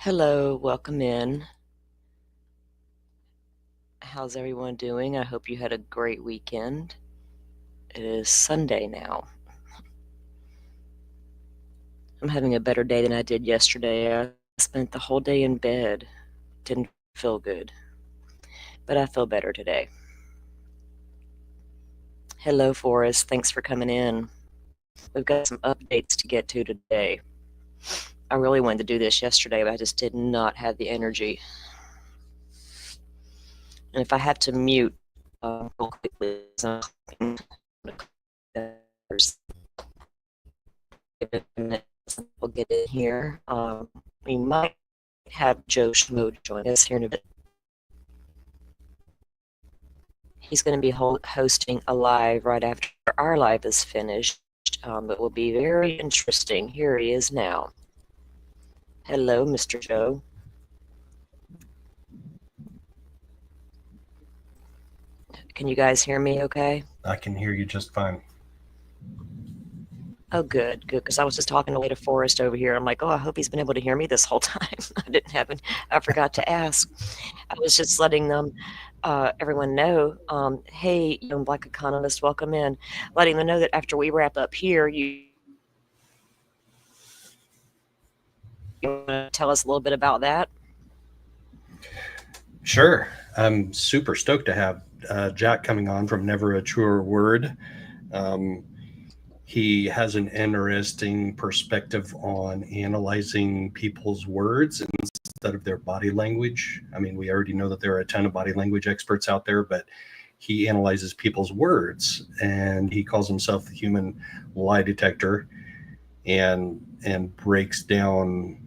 Hello, welcome in. How's everyone doing? I hope you had a great weekend. It is Sunday now. I'm having a better day than I did yesterday. I spent the whole day in bed. Didn't feel good, but I feel better today. Hello, Forrest. Thanks for coming in. We've got some updates to get to today. I really wanted to do this yesterday, but I just did not have the energy. And if I have to mute real quickly, we'll get in here. We might have Joe Schmo join us here in a bit. He's going to be hosting a live right after our live is finished. It will be very interesting. Here he is now. Hello, Mr. Joe. Can you guys hear me okay? I can hear you just fine. Oh, good, good. Because I was just talking to Forrest over here. I'm like, oh, I hope he's been able to hear me this whole time. I forgot to ask. I was just letting them, everyone know, hey, young Black economist, welcome in. Letting them know that after we wrap up here, you want to tell us a little bit about that? Sure. I'm super stoked to have Jack coming on from Never a Truer Word. Um, he has an interesting perspective on analyzing people's words instead of their body language. I mean, we already know that there are a ton of body language experts out there, but he analyzes people's words, and he calls himself the human lie detector, and breaks down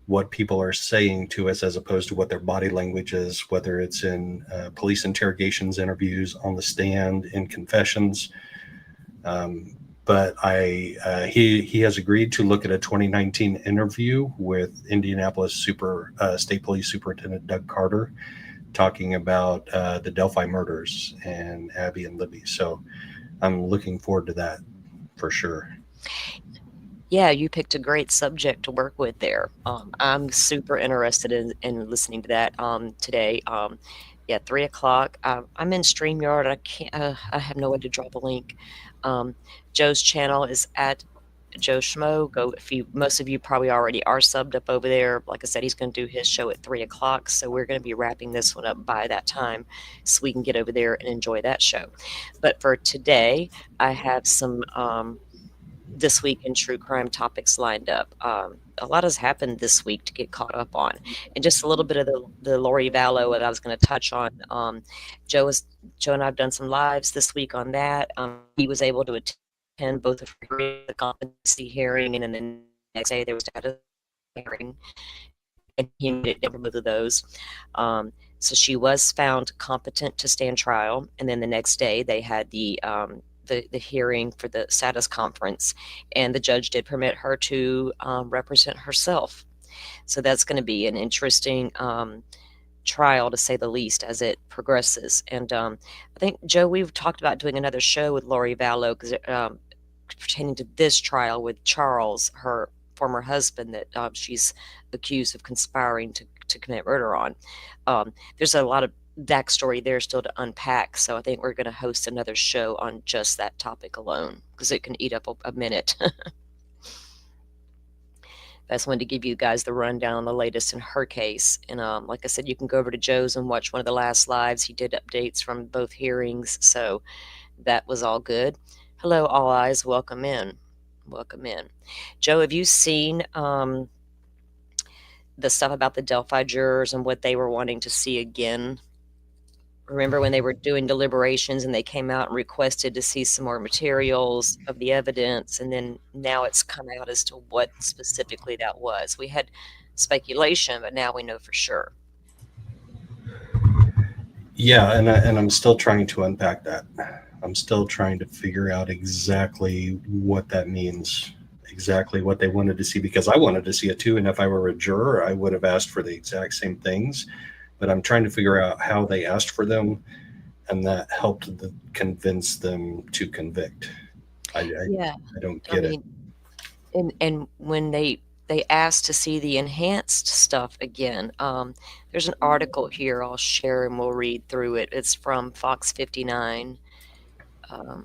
what people are saying to us as opposed to what their body language is, whether it's in police interrogations, interviews, on the stand, in confessions. But he has agreed to look at a 2019 interview with Indianapolis State Police Superintendent Doug Carter, talking about the Delphi murders and Abby and Libby. So I'm looking forward to that for sure. Yeah, you picked a great subject to work with there. I'm super interested in listening to that today. Yeah, 3 o'clock. I'm in StreamYard. I can't. I have no way to drop a link. Um, Joe's channel is at Joe Schmo. Go if you. Most of you probably already are subbed up over there. Like I said, he's going to do his show at 3 o'clock, so we're going to be wrapping this one up by that time, so we can get over there and enjoy that show. But for today, I have some. This week in true crime topics lined up. A lot has happened this week to get caught up on, and just a little bit of the Lori Vallow that I was going to touch on. Joe was Joe and I've done some lives this week on that. He was able to attend both the competency hearing, and then the next day there was a hearing, and he made it both of those. So she was found competent to stand trial, and then the next day they had the hearing for the status conference, and the judge did permit her to represent herself. So that's going to be an interesting trial, to say the least, as it progresses. And I think, Joe, we've talked about doing another show with Lori Vallow because pertaining to this trial with Charles, her former husband, that she's accused of conspiring to commit murder on. There's a lot of backstory there still to unpack, so I think we're going to host another show on just that topic alone because it can eat up a minute. I just wanted to give you guys the rundown on the latest in her case. And like I said, you can go over to Joe's and watch one of the last lives. He did updates from both hearings, so that was all good. Hello, all eyes. Welcome in. Welcome in. Joe, have you seen the stuff about the Delphi jurors and what they were wanting to see again? Remember when they were doing deliberations and they came out and requested to see some more materials of the evidence, and then now it's come out as to what specifically that was. We had speculation, but now we know for sure. Yeah, and I'm still trying to unpack that. I'm still trying to figure out exactly what that means, exactly what they wanted to see, because I wanted to see it too. And if I were a juror, I would have asked for the exact same things. But I'm trying to figure out how they asked for them, and that helped convince them to convict. I Yeah, don't I get it. mean, and when they they asked to see the enhanced stuff again. There's an article here I'll share and we'll read through it. It's from Fox 59. I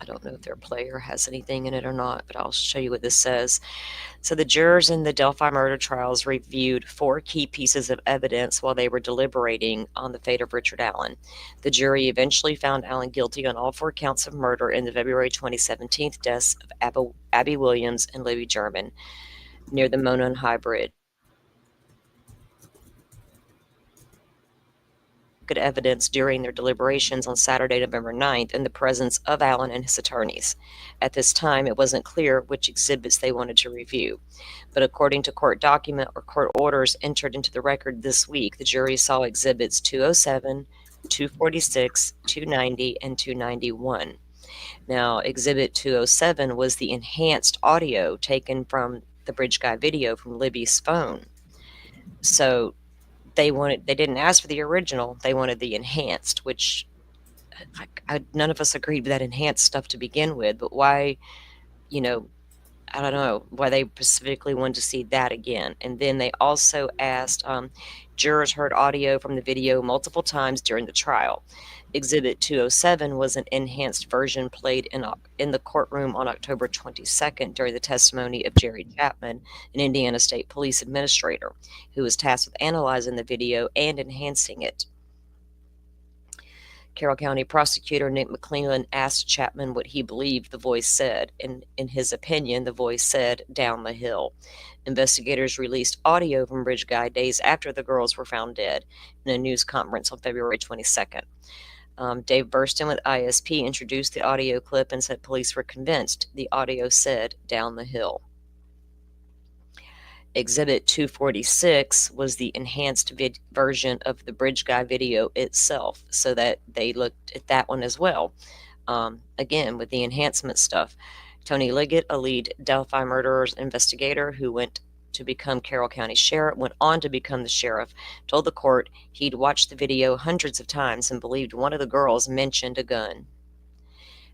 don't know if their player has anything in it or not, but I'll show you what this says. So the jurors in the Delphi murder trials reviewed 4 key pieces of evidence while they were deliberating on the fate of Richard Allen. The jury eventually found Allen guilty on all 4 counts of murder in the February 2017 deaths of Abby Williams and Libby German near the Monon High Bridge. Good evidence during their deliberations on Saturday, November 9th, in the presence of Allen and his attorneys. At this time, it wasn't clear which exhibits they wanted to review. But according to court document or court orders entered into the record this week, the jury saw exhibits 207, 246, 290, and 291. Now, exhibit 207 was the enhanced audio taken from the Bridge Guy video from Libby's phone. So they didn't ask for the original, they wanted the enhanced, which none of us agreed with that enhanced stuff to begin with, but why, I don't know why they specifically wanted to see that again. And then they also asked, jurors heard audio from the video multiple times during the trial. Exhibit 207 was an enhanced version played in the courtroom on October 22nd during the testimony of Jerry Chapman, an Indiana State Police administrator, who was tasked with analyzing the video and enhancing it. Carroll County Prosecutor Nick McClellan asked Chapman what he believed the voice said. In his opinion, the voice said, "Down the hill." Investigators released audio from Bridge Guy days after the girls were found dead in a news conference on February 22nd. Dave Burston with ISP introduced the audio clip and said police were convinced the audio said "down the hill." Exhibit 246 was the enhanced version of the Bridge Guy video itself, so that they looked at that one as well. Again, with the enhancement stuff. Tony Liggett, a lead Delphi murderers investigator who went to become Carroll County Sheriff, went on to become the sheriff, told the court he'd watched the video hundreds of times and believed one of the girls mentioned a gun.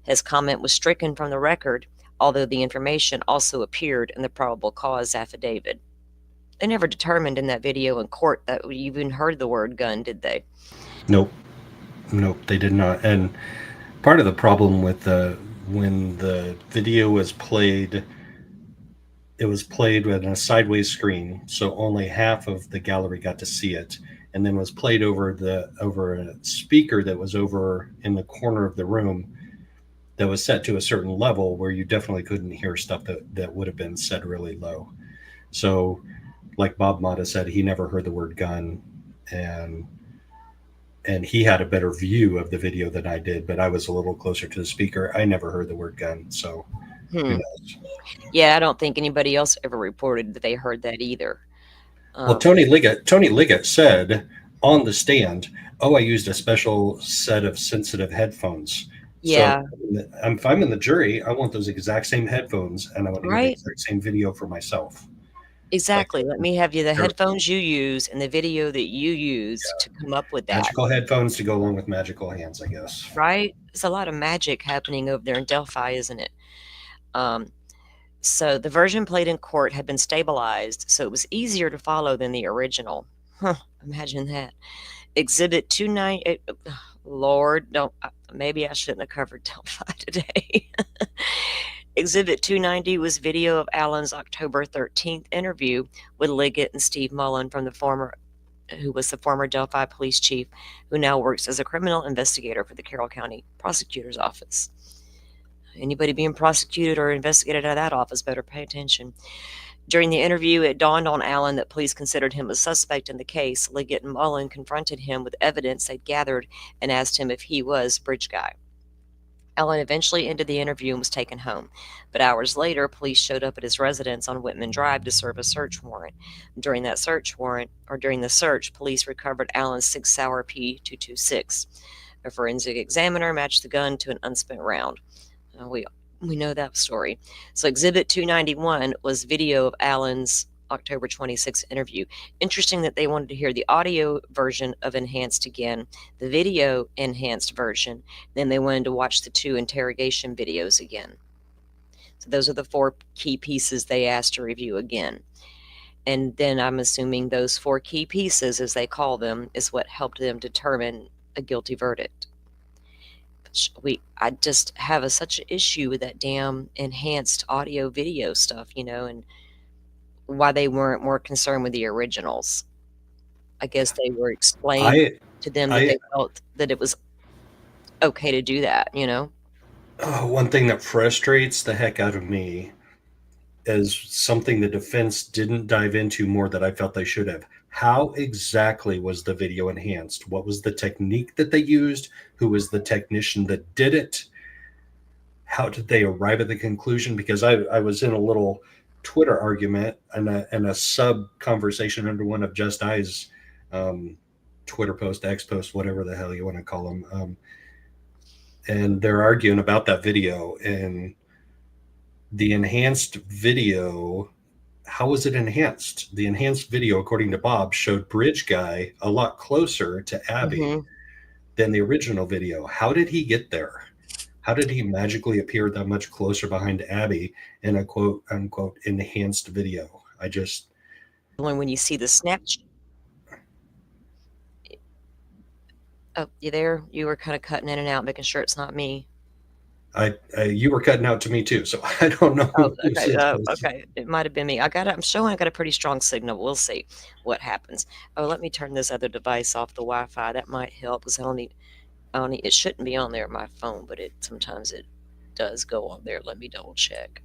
His comment was stricken from the record, although the information also appeared in the probable cause affidavit. They never determined in that video in court that you even heard the word gun, did they? Nope, they did not. And part of the problem with when the video was played, it was played with a sideways screen, so only half of the gallery got to see it, and then was played over a speaker that was over in the corner of the room that was set to a certain level where you definitely couldn't hear stuff that would have been said really low. So like Bob Motta said, he never heard the word gun, and he had a better view of the video than I did, but I was a little closer to the speaker. I never heard the word gun, so who knows? Yeah, I don't think anybody else ever reported that they heard that either. Well, Tony Liggett said on the stand, "Oh, I used a special set of sensitive headphones." Yeah. So if I'm in the jury, I want those exact same headphones, and I want to hear the exact same video for myself. Exactly. Let me have the headphones you use and the video that you use to come up with that. Magical headphones to go along with magical hands, I guess. Right? There's a lot of magic happening over there in Delphi, isn't it? So the version played in court had been stabilized, so it was easier to follow than the original. Imagine that. Exhibit 290. Lord, maybe I shouldn't have covered Delphi today. Exhibit 290 was video of Allen's October 13th interview with Liggett and Steve Mullen, who was the former Delphi police chief, who now works as a criminal investigator for the Carroll County Prosecutor's Office. Anybody being prosecuted or investigated out of that office better pay attention. During the interview, it dawned on Allen that police considered him a suspect in the case. Liggett and Mullen confronted him with evidence they'd gathered and asked him if he was Bridge Guy. Allen eventually ended the interview and was taken home, but hours later, police showed up at his residence on Whitman Drive to serve a search warrant. During the search, police recovered Allen's 6 Sauer P226. A forensic examiner matched the gun to an unspent round. We know that story. So Exhibit 291 was video of Allen's October 26th interview. Interesting that they wanted to hear the audio version of enhanced again, the video enhanced version, then they wanted to watch the 2 interrogation videos again. So those are the 4 key pieces they asked to review again. And then I'm assuming those 4 key pieces, as they call them, is what helped them determine a guilty verdict. I just have such an issue with that damn enhanced audio video stuff, and why they weren't more concerned with the originals. I guess they were explained I to them that I they felt that it was okay to do that. one thing that frustrates the heck out of me is something the defense didn't dive into more that I felt they should have. How exactly was the video enhanced? What was the technique that they used? Who was the technician that did it? How did they arrive at the conclusion? Because I was in a little Twitter argument and a sub conversation under one of Just I's Twitter post, X post, whatever the hell you want to call them. And they're arguing about that video and the enhanced video. How was it enhanced? The enhanced video, according to Bob, showed Bridge Guy a lot closer to Abby than the original video. How did he get there? How did he magically appear that much closer behind Abby in a quote unquote enhanced video? When you see the Snapchat. Oh, you there? You were kind of cutting in and out, making sure it's not me. You were cutting out to me too, so I don't know. Oh, okay. Okay. It might have been me. I'm showing I got a pretty strong signal. We'll see what happens. Oh, let me turn this other device off the Wi-Fi. That might help because it shouldn't be on there on my phone, but sometimes it does go on there. Let me double check.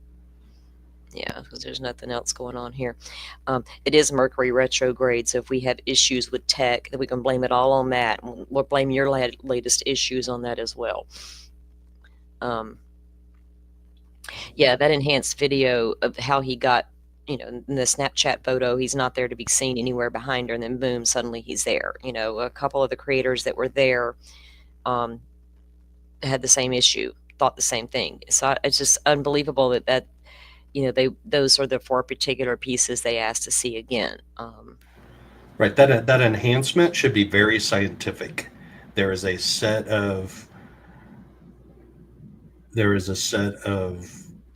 Yeah, because there's nothing else going on here. It is Mercury retrograde, so if we have issues with tech, then we can blame it all on that. We'll blame your latest issues on that as well. Yeah, that enhanced video of how he got, in the Snapchat photo, he's not there to be seen anywhere behind her, and then boom, suddenly he's there. A couple of the creators that were there had the same issue, thought the same thing. So it's just unbelievable that those are the 4 particular pieces they asked to see again. Right, that enhancement should be very scientific. There is a set of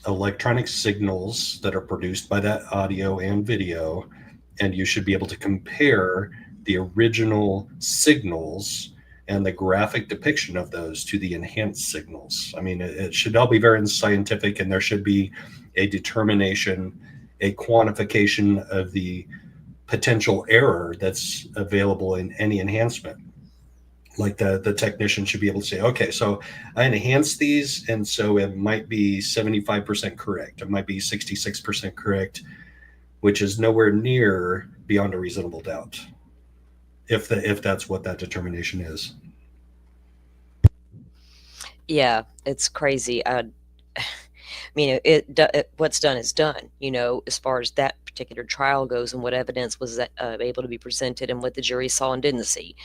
electronic signals that are produced by that audio and video, and you should be able to compare the original signals and the graphic depiction of those to the enhanced signals. I mean, it should all be very scientific, and there should be a determination, a quantification of the potential error that's available in any enhancement. Like the technician should be able to say, okay, so I enhanced these, and so it might be 75% correct. It might be 66% correct, which is nowhere near beyond a reasonable doubt, if that's what that determination is. Yeah, it's crazy. I mean, what's done is done, as far as that particular trial goes and what evidence was able to be presented and what the jury saw and didn't see.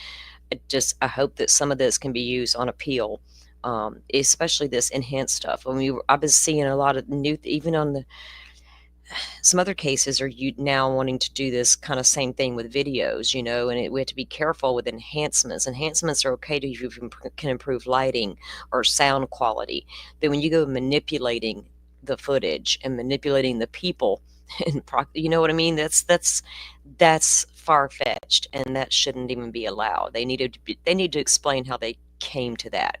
I hope that some of this can be used on appeal, especially this enhanced stuff. I mean, I've been seeing a lot of even on some other cases are you now wanting to do this kind of same thing with videos, and we have to be careful with enhancements. Enhancements are okay if you can improve lighting or sound quality. But when you go manipulating the footage and manipulating the people, and you know what I mean? That's far-fetched, and that shouldn't even be allowed. They need to explain how they came to that,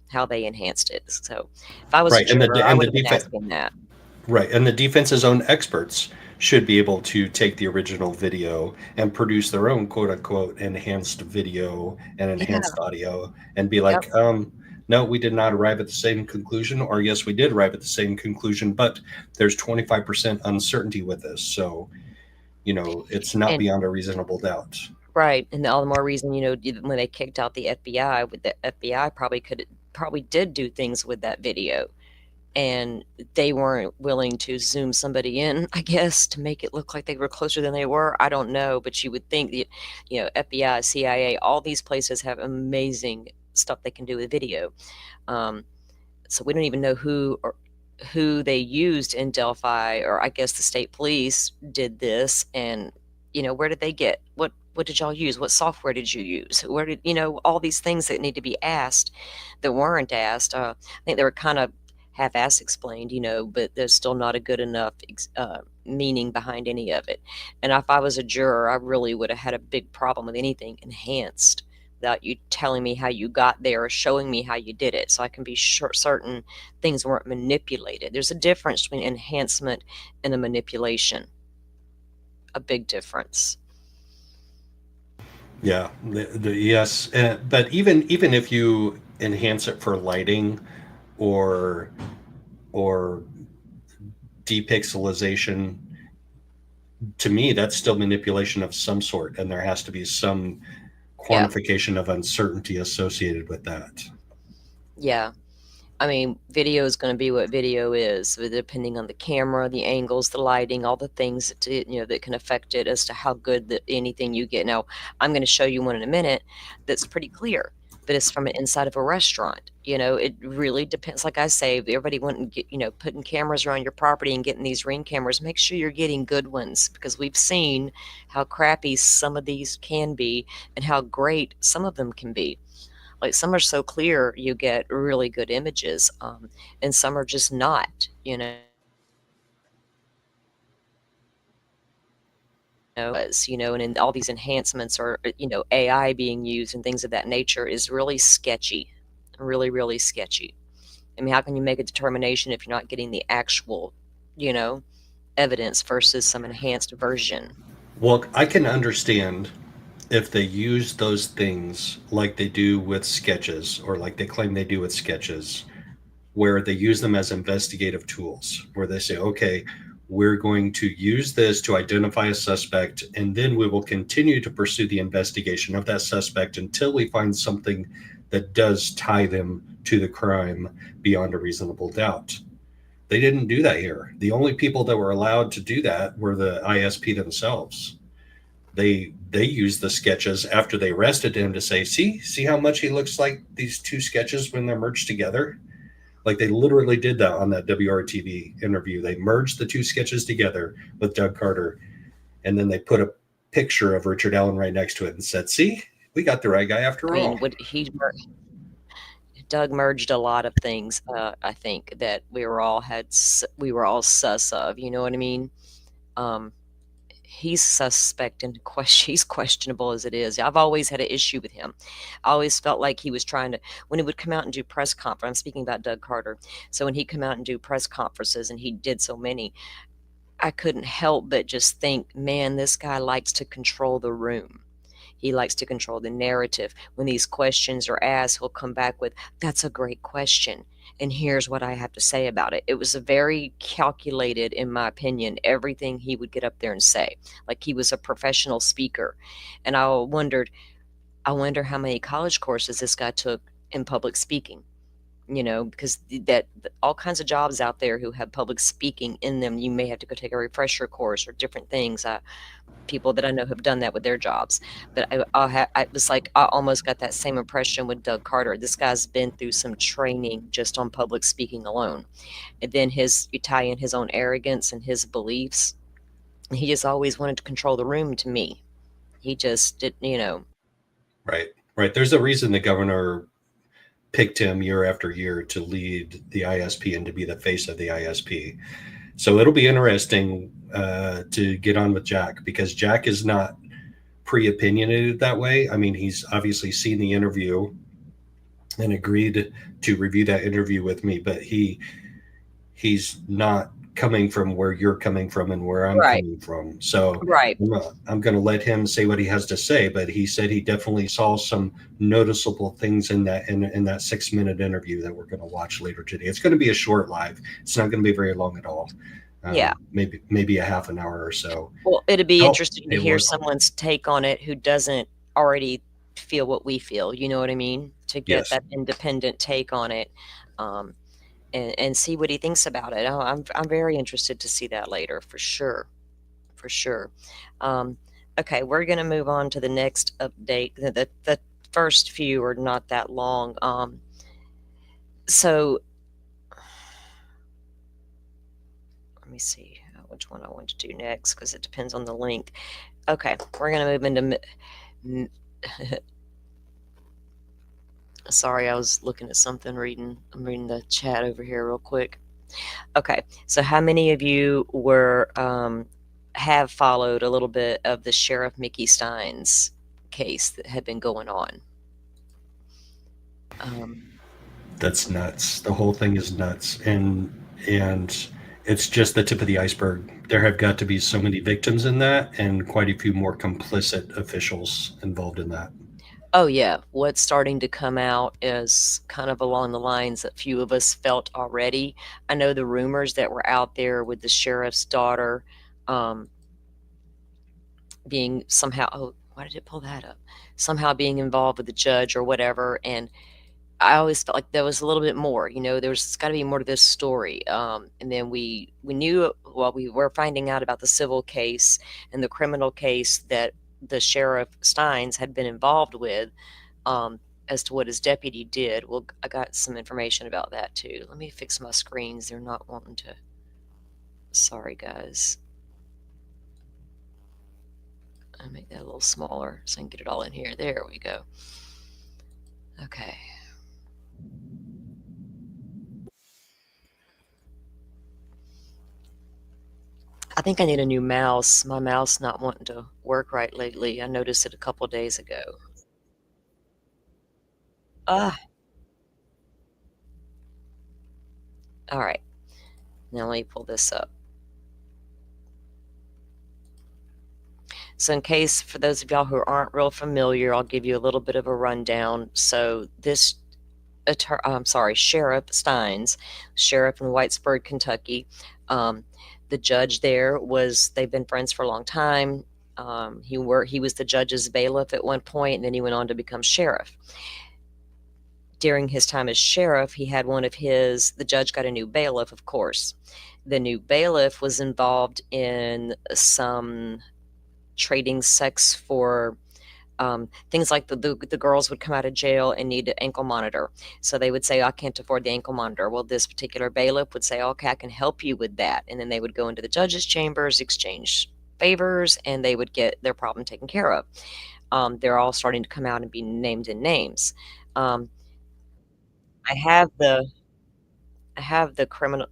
how they enhanced it. So if I was a juror, I would have been asking that. Right, and the defense's own experts should be able to take the original video and produce their own quote-unquote enhanced video and enhanced audio and be like, no, we did not arrive at the same conclusion, or yes, we did arrive at the same conclusion, but there's 25% uncertainty with this. So, it's not beyond a reasonable doubt. Right, and all the more reason, when they kicked out the FBI, the FBI probably did do things with that video, and they weren't willing to zoom somebody in, I guess, to make it look like they were closer than they were. I don't know, but you would think that, FBI, CIA, all these places have amazing stuff they can do with video. So we don't even know who they used in Delphi, or I guess the state police did this, and where did they get what did y'all use? What software did you use? Where did all these things that need to be asked that weren't asked? I think they were kind of half-ass explained, but there's still not a good enough meaning behind any of it. And if I was a juror, I really would have had a big problem with anything enhanced without you telling me how you got there or showing me how you did it, so I can be sure certain things weren't manipulated. There's a difference between enhancement and a manipulation. A big difference. Yeah, yes, but even if you enhance it for lighting or or depixelization, to me that's still manipulation of some sort, and there has to be some Yeah. quantification of uncertainty associated with that. Yeah. I mean, video is going to be what video is, depending on the camera, the angles, the lighting, all the things that can affect it as to how good anything you get. Now, I'm going to show you one in a minute that's pretty clear, but it's from an inside of a restaurant. It really depends. Like I say, everybody wanting to get, putting cameras around your property and getting these Ring cameras, make sure you're getting good ones, because we've seen how crappy some of these can be and how great some of them can be. Like, some are so clear you get really good images, and some are just not, and then all these enhancements or AI being used and things of that nature is really sketchy, really, really sketchy. I mean, how can you make a determination if you're not getting the actual, evidence versus some enhanced version? Well, I can understand if they use those things like they do with sketches, or like they claim they do with sketches, where they use them as investigative tools, where they say, okay, we're going to use this to identify a suspect, and then we will continue to pursue the investigation of that suspect until we find something that does tie them to the crime beyond a reasonable doubt. They didn't do that here. The only people that were allowed to do that were the ISP themselves. They used the sketches after they arrested him to say, see how much he looks like these two sketches when they're merged together. Like, they literally did that on that WRTV interview. They merged the two sketches together with Doug Carter, and then they put a picture of Richard Allen right next to it and said, see, we got the right guy I after mean, all. what Doug merged a lot of things. I think that we were all sus of. You know what I mean? Um, he's suspect and he's questionable as it is. I've always had an issue with him. I always felt like he was trying to, when he would come out and do press conference, I'm speaking about Doug Carter. So when he'd come out and do press conferences, and he did so many, I couldn't help but just think, man, this guy likes to control the room. He likes to control the narrative. When these questions are asked, he'll come back with, that's a great question, and here's what I have to say about it. It was a very calculated, in my opinion, everything he would get up there and say, like he was a professional speaker. And I wonder how many college courses this guy took in public speaking. Because that all kinds of jobs out there who have public speaking in them, you may have to go take a refresher course or different things. People that I know have done that with their jobs. But I was like, I almost got that same impression with Doug Carter. This guy's been through some training just on public speaking alone. And then you tie in his own arrogance and his beliefs. He just always wanted to control the room to me. He just did. Right, right. There's a reason the governor picked him year after year to lead the ISP and to be the face of the ISP. So it'll be interesting to get on with Jack, because Jack is not pre-opinionated that way. I mean, he's obviously seen the interview and agreed to review that interview with me, but he's not coming from where you're coming from and where I'm Right, coming from. So right. I'm going to let him say what he has to say, but he said he definitely saw some noticeable things in that 6-minute interview that we're going to watch later today. It's going to be a short live. It's not going to be very long at all. Yeah. Maybe a half an hour or so. Well, it'd be interesting to Hey, hear work on someone's take on it who doesn't already feel what we feel. You know what I mean? To get Yes. that independent take on it. And see what he thinks about it. Oh, I'm very interested to see that later, for sure, for sure. Okay, we're going to move on to the next update. The first few are not that long. So let me see which one I want to do next, because it depends on the length. Okay, we're going to move into Sorry, I was looking at something, I'm reading the chat over here real quick. Okay, so how many of you have followed a little bit of the Sheriff Mickey Steins case that had been going on? That's nuts. The whole thing is nuts, and it's just the tip of the iceberg. There have got to be so many victims in that, and quite a few more complicit officials involved in that. Oh yeah, what's starting to come out is kind of along the lines that few of us felt already. I know the rumors that were out there with the sheriff's daughter being somehow, oh, why did it pull that up? Somehow being involved with the judge or whatever. And I always felt like there was a little bit more, there's got to be more to this story. And then we knew, well, we were finding out about the civil case and the criminal case that the Sheriff Steins had been involved with, as to what his deputy did. Well, I got some information about that too. Let me fix my screens. They're not wanting to. Sorry, guys. I'll make that a little smaller so I can get it all in here. There we go. Okay. I think I need a new mouse. My mouse not wanting to work right lately. I noticed it a couple days ago. Ah. All right. Now let me pull this up. So in case, for those of y'all who aren't real familiar, I'll give you a little bit of a rundown. So this, Sheriff Steins, sheriff in Whitesburg, Kentucky, the judge there they've been friends for a long time. He was the judge's bailiff at one point, and then he went on to become sheriff. During his time as sheriff, he had the judge got a new bailiff, of course. The new bailiff was involved in some trading sex for things like the girls would come out of jail and need an ankle monitor. So they would say, I can't afford the ankle monitor. Well, this particular bailiff would say, okay, I can help you with that. And then they would go into the judge's chambers, exchange favors, and they would get their problem taken care of. They're all starting to come out and be named in names. I have the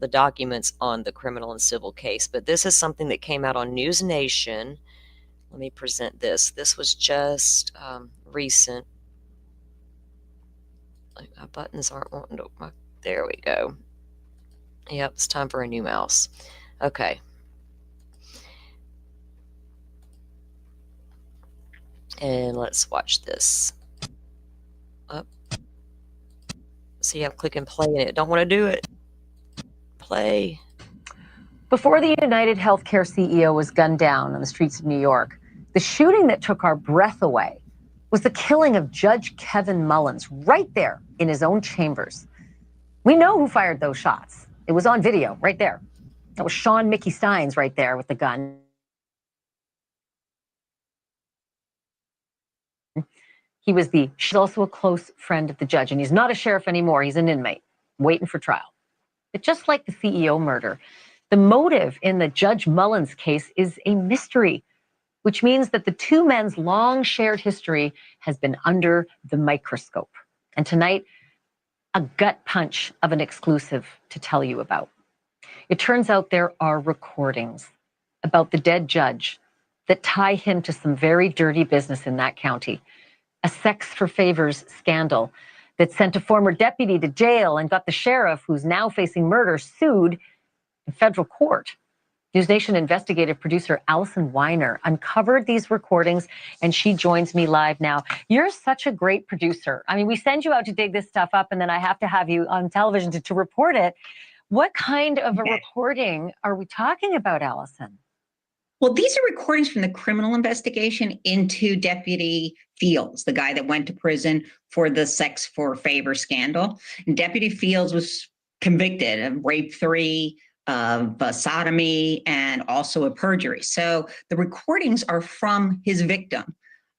documents on the criminal and civil case, but this is something that came out on News Nation. Let me present this. This was just recent. My buttons aren't wanting to. There we go. Yep, it's time for a new mouse. Okay. And let's watch this. Up. See, I'm clicking play and it don't want to do it. Play. Before the United Healthcare CEO was gunned down on the streets of New York, the shooting that took our breath away was the killing of Judge Kevin Mullins right there in his own chambers. We know who fired those shots. It was on video right there. That was Sean Mickey Steins right there with the gun. She's also a close friend of the judge, and he's not a sheriff anymore. He's an inmate waiting for trial. But just like the CEO murder, the motive in the Judge Mullins case is a mystery, which means that the two men's long shared history has been under the microscope. And tonight, a gut punch of an exclusive to tell you about. It turns out there are recordings about the dead judge that tie him to some very dirty business in that county. A sex for favors scandal that sent a former deputy to jail and got the sheriff, who's now facing murder, sued in federal court. News Nation investigative producer Allison Weiner uncovered these recordings, and she joins me live now. You're such a great producer. I mean, we send you out to dig this stuff up, and then I have to have you on television to report it. What kind of a recording are we talking about, Allison? Well, these are recordings from the criminal investigation into Deputy Fields, the guy that went to prison for the sex for favor scandal. And Deputy Fields was convicted of rape 3, of sodomy, and also a perjury. So the recordings are from his victim.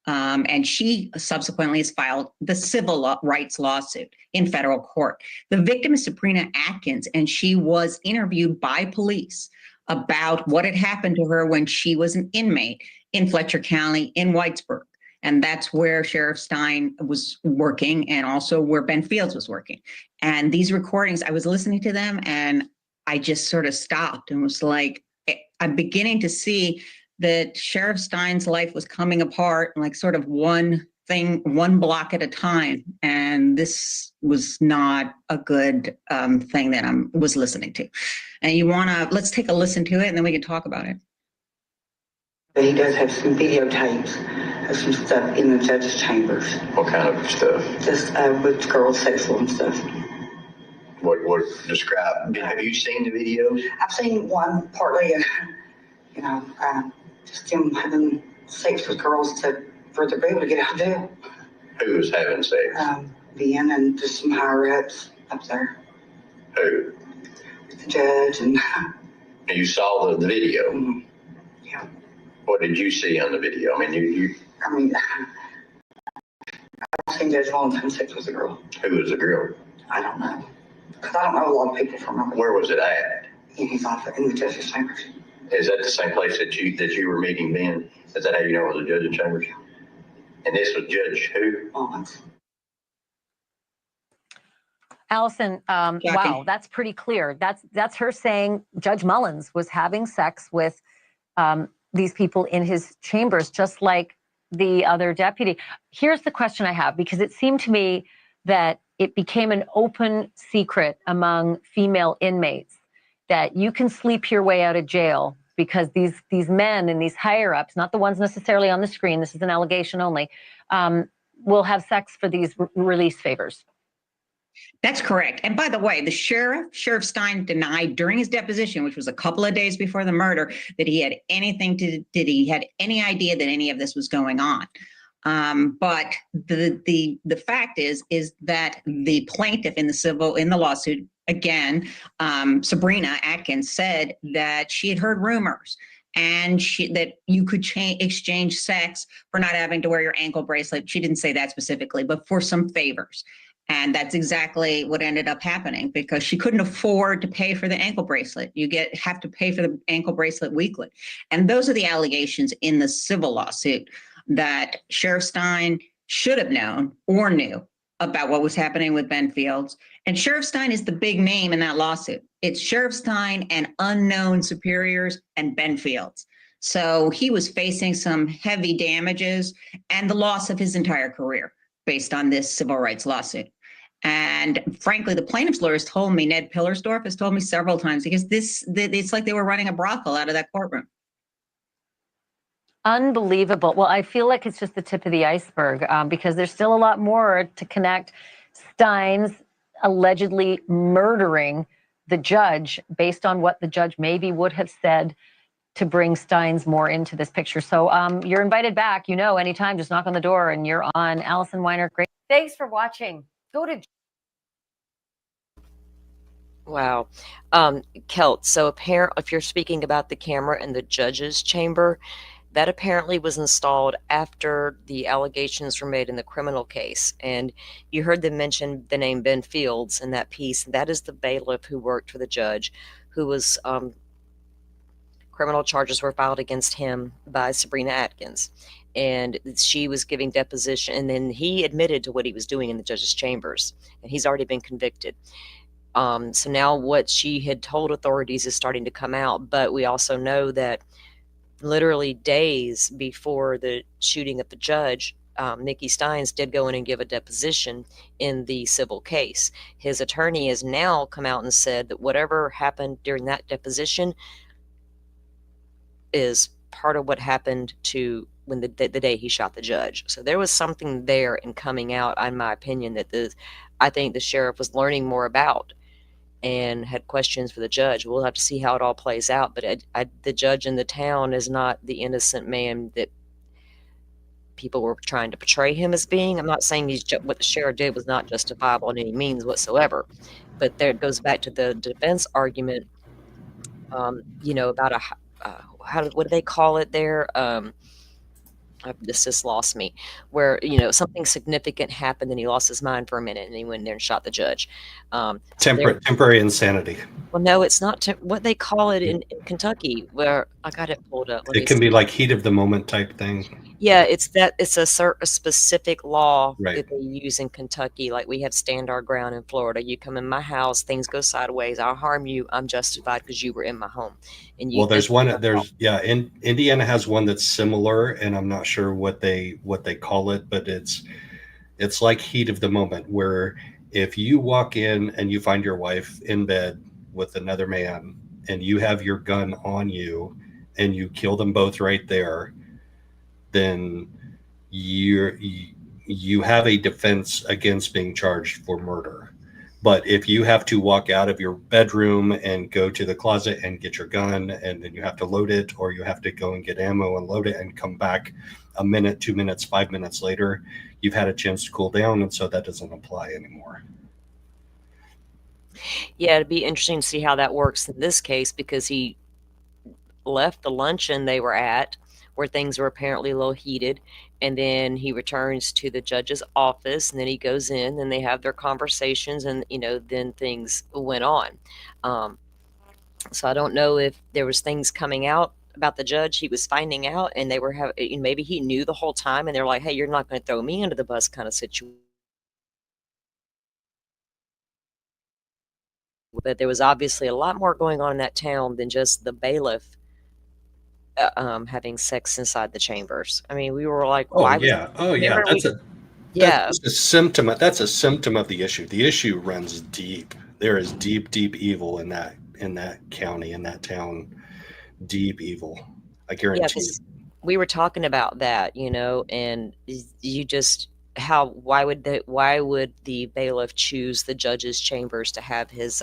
And she subsequently has filed the civil rights lawsuit in federal court. The victim is Sabrina Atkins, and she was interviewed by police about what had happened to her when she was an inmate in Fletcher County in Whitesburg. And that's where Sheriff Stein was working, and also where Ben Fields was working. And these recordings, I was listening to them and I just sort of stopped and was like, I'm beginning to see that Sheriff Stein's life was coming apart, like sort of one thing, one block at a time. And this was not a good thing that I was listening to. And let's take a listen to it and then we can talk about it. He does have some videotapes of some stuff in the judge's chambers. What kind of stuff? Just with girls, sexual and stuff. What describe? Have you seen the video? I've seen one partly, just him having sex with girls for the able to get out of jail. Who was having sex? Ben and just some higher ups up there. Who? The judge and. You saw the video? Yeah. What did you see on the video? I mean, I've seen Judge Mullins having sex with a girl. Who was the girl? I don't know. Because I don't know a lot of people from over there. Where was it at? In his office, in the judge's chambers. Is that the same place that you were meeting Ben? Is that how you know it was the judge's chambers? And this was Judge who? Mullins. Allison, wow, that's pretty clear. That's her saying Judge Mullins was having sex with these people in his chambers, just like the other deputy. Here's the question I have, because it seemed to me that it became an open secret among female inmates that you can sleep your way out of jail because these men and these higher ups, not the ones necessarily on the screen, this is an allegation only, will have sex for these release favors. That's correct. And by the way, the Sheriff Stein denied during his deposition, which was a couple of days before the murder, that he had he had any idea that any of this was going on. But the fact is that the plaintiff in the lawsuit, again, Sabrina Atkins, said that she had heard rumors and that you could exchange sex for not having to wear your ankle bracelet. She didn't say that specifically, but for some favors. And that's exactly what ended up happening, because she couldn't afford to pay for the ankle bracelet. You have to pay for the ankle bracelet weekly. And those are the allegations in the civil lawsuit, that Sheriff Stein should have known or knew about what was happening with Ben Fields. And Sheriff Stein is the big name in that lawsuit. It's Sheriff Stein and unknown superiors and Ben Fields. So he was facing some heavy damages and the loss of his entire career based on this civil rights lawsuit. And frankly, the plaintiff's lawyers told me, Ned Pillersdorf has told me several times, because it's like they were running a brothel out of that courtroom. Unbelievable. Well, I feel like it's just the tip of the iceberg, because there's still a lot more to connect Stein's allegedly murdering the judge based on what the judge maybe would have said to bring Stein's more into this picture. So you're invited back, anytime, just knock on the door and you're on. Allison Weiner, great. Thanks for watching. Go to. Wow. Kelt, so if you're speaking about the camera in the judge's chamber, that apparently was installed after the allegations were made in the criminal case. And you heard them mention the name Ben Fields in that piece. That is the bailiff who worked for the judge, who was criminal charges were filed against him by Sabrina Atkins. And she was giving deposition, and then he admitted to what he was doing in the judge's chambers, and he's already been convicted. So now what she had told authorities is starting to come out, but we also know that literally days before the shooting of the judge, Nikki Steins did go in and give a deposition in the civil case. His attorney has now come out and said that whatever happened during that deposition is part of what happened to when the day he shot the judge. So there was something there in coming out, in my opinion, that I think the sheriff was learning more about and had questions for the judge. We'll have to see how it all plays out. But the judge in the town is not the innocent man that people were trying to portray him as being. I'm not saying what the sheriff did was not justifiable in any means whatsoever. But there it goes back to the defense argument, about what do they call it there? This just lost me, where something significant happened and he lost his mind for a minute and he went in there and shot the judge. Temporary insanity. Well, no, it's not what they call it in Kentucky, where I got it pulled up. It can be like heat of the moment type thing. Yeah, it's a specific law Right. that they use in Kentucky. Like we have stand our ground in Florida. You come in my house, things go sideways, I'll harm you. I'm justified because you were in my home, and Well, that's Indiana has one that's similar, and I'm not sure what they call it, but it's like heat of the moment, where if you walk in and you find your wife in bed with another man and you have your gun on you and you kill them both right there, then you have a defense against being charged for murder. But if you have to walk out of your bedroom and go to the closet and get your gun, and then you have to load it, or you have to go and get ammo and load it and come back a minute, 2 minutes, 5 minutes later, you've had a chance to cool down. And so that doesn't apply anymore. Yeah, it'd be interesting to see how that works in this case, because he left the luncheon they were at where things were apparently a little heated, and then he returns to the judge's office, and then he goes in and they have their conversations, and then things went on. So I don't know if there was things coming out about the judge he was finding out, and they were having, maybe he knew the whole time, and they're like, hey, you're not going to throw me under the bus kind of situation. But there was obviously a lot more going on in that town than just the bailiff having sex inside the chambers. I mean, we were like, why was remember we yeah That's a symptom. That's a symptom of the issue. The issue runs deep. There is deep, deep evil in that county, in that town. Deep evil. I yeah guarantee you. 'cause we were talking about that, and you just why would the bailiff choose the judge's chambers to have his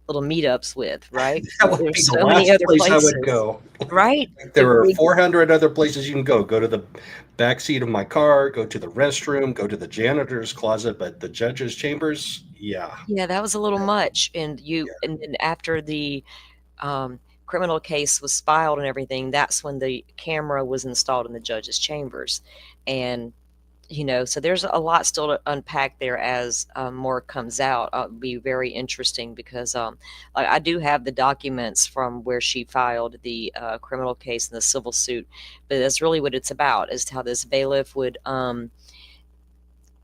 little meetups with, right? That would be There's the so many last other place I places, would go. right? There are We- 400 other places you can go. Go to the back seat of my car, go to the restroom, go to the janitor's closet, but the judge's chambers, yeah. Yeah, that was a little much. And then after the criminal case was filed and everything, that's when the camera was installed in the judge's chambers. And so there's a lot still to unpack there as more comes out. It'll be very interesting because I do have the documents from where she filed the criminal case and the civil suit, but that's really what it's about, is how this bailiff would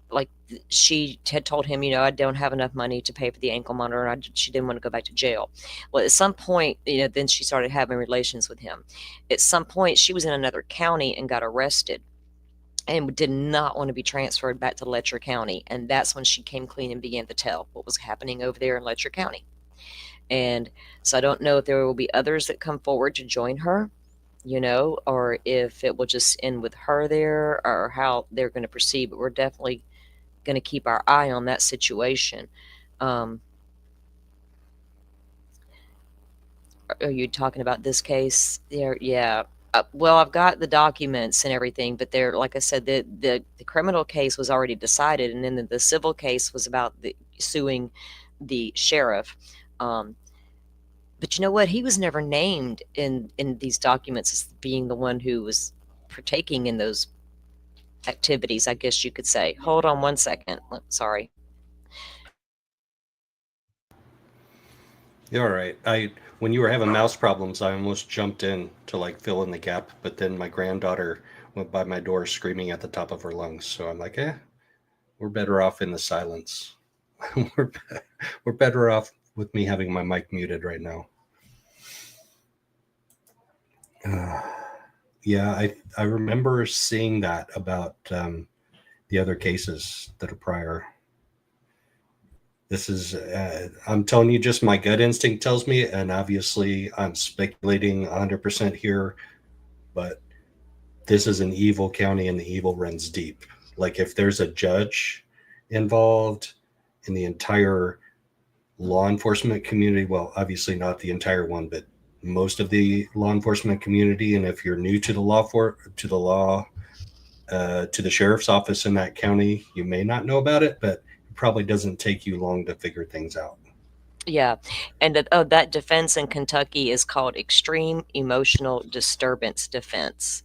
like she had told him, I don't have enough money to pay for the ankle monitor, and she didn't want to go back to jail. Well, at some point, then she started having relations with him. At some point, she was in another county and got arrested and did not want to be transferred back to Letcher County. And that's when she came clean and began to tell what was happening over there in Letcher County. And so I don't know if there will be others that come forward to join her, or if it will just end with her there, or how they're going to proceed. But we're definitely going to keep our eye on that situation. Are you talking about this case there? Yeah. Well, I've got the documents and everything, but they're, like I said, the criminal case was already decided, and then the civil case was about suing the sheriff. But you know what? He was never named in these documents as being the one who was partaking in those activities, I guess you could say. Hold on one second. Sorry. You're all right. When you were having mouse problems, I almost jumped in to fill in the gap, but then my granddaughter went by my door screaming at the top of her lungs. So I'm like, we're better off in the silence. we're better off with me having my mic muted right now. Yeah, I remember seeing that about the other cases that are prior. This is, I'm telling you, just my gut instinct tells me, and obviously I'm speculating 100% here, but this is an evil county and the evil runs deep. Like if there's a judge involved in the entire law enforcement community, well, obviously not the entire one, but most of the law enforcement community. And if you're new to the sheriff's office in that county, you may not know about it, but probably doesn't take you long to figure things out. Yeah. And that defense in Kentucky is called extreme emotional disturbance defense.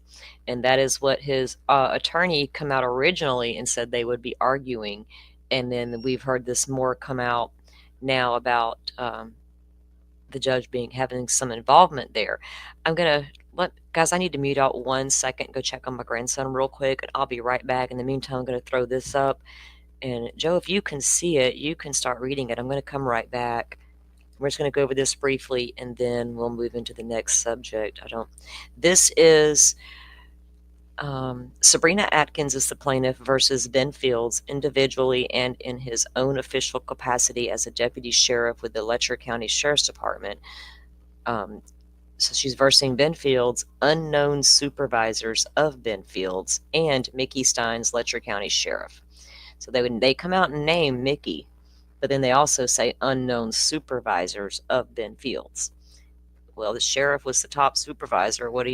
And that is what his attorney come out originally and said they would be arguing. And then we've heard this more come out now about the judge having some involvement there. I'm gonna guys, I need to mute out 1 second, go check on my grandson real quick, and I'll be right back. In the meantime, I'm gonna throw this up. And Joe, if you can see it, you can start reading it. I'm gonna come right back. We're just gonna go over this briefly, and then we'll move into the next subject. This is Sabrina Atkins is the plaintiff versus Ben Fields individually and in his own official capacity as a deputy sheriff with the Letcher County Sheriff's Department. So she's versing Ben Fields, unknown supervisors of Ben Fields, and Mickey Steins, Letcher County Sheriff. So they come out and name Mickey, but then they also say unknown supervisors of Ben Fields. Well, the sheriff was the top supervisor. What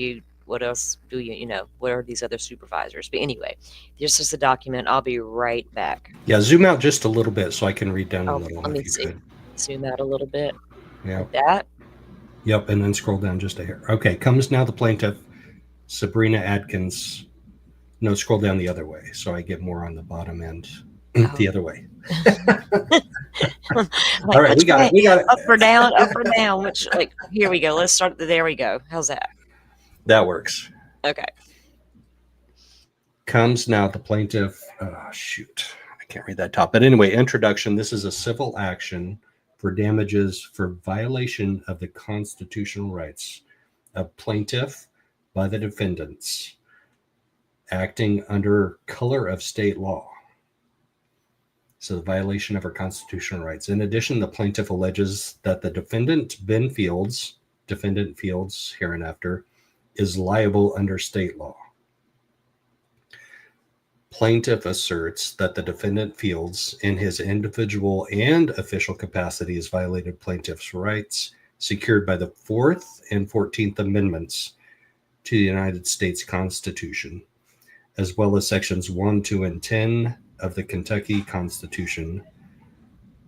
else do what are these other supervisors? But anyway, this is the document. I'll be right back. Yeah, zoom out just a little bit so I can read down a little. Let me see. Zoom out a little bit. Yeah. Like that. Yep, and then scroll down just a hair. Okay, comes now the plaintiff, Sabrina Atkins. No, scroll down the other way so I get more on the bottom end. The other way. All right, we got it. Up or down, up or down. Which, here we go. Let's start. There we go. How's that? That works. Okay. Comes now the plaintiff. Shoot, I can't read that top. But anyway, introduction. This is a civil action for damages for violation of the constitutional rights of plaintiff by the defendants acting under color of state law. So the violation of her constitutional rights. In addition, the plaintiff alleges that the defendant Fields hereinafter, is liable under state law. Plaintiff asserts that the defendant Fields, in his individual and official capacity, has violated plaintiff's rights secured by the 4th and 14th Amendments to the United States Constitution, as well as sections 1, 2, and 10 of the Kentucky Constitution,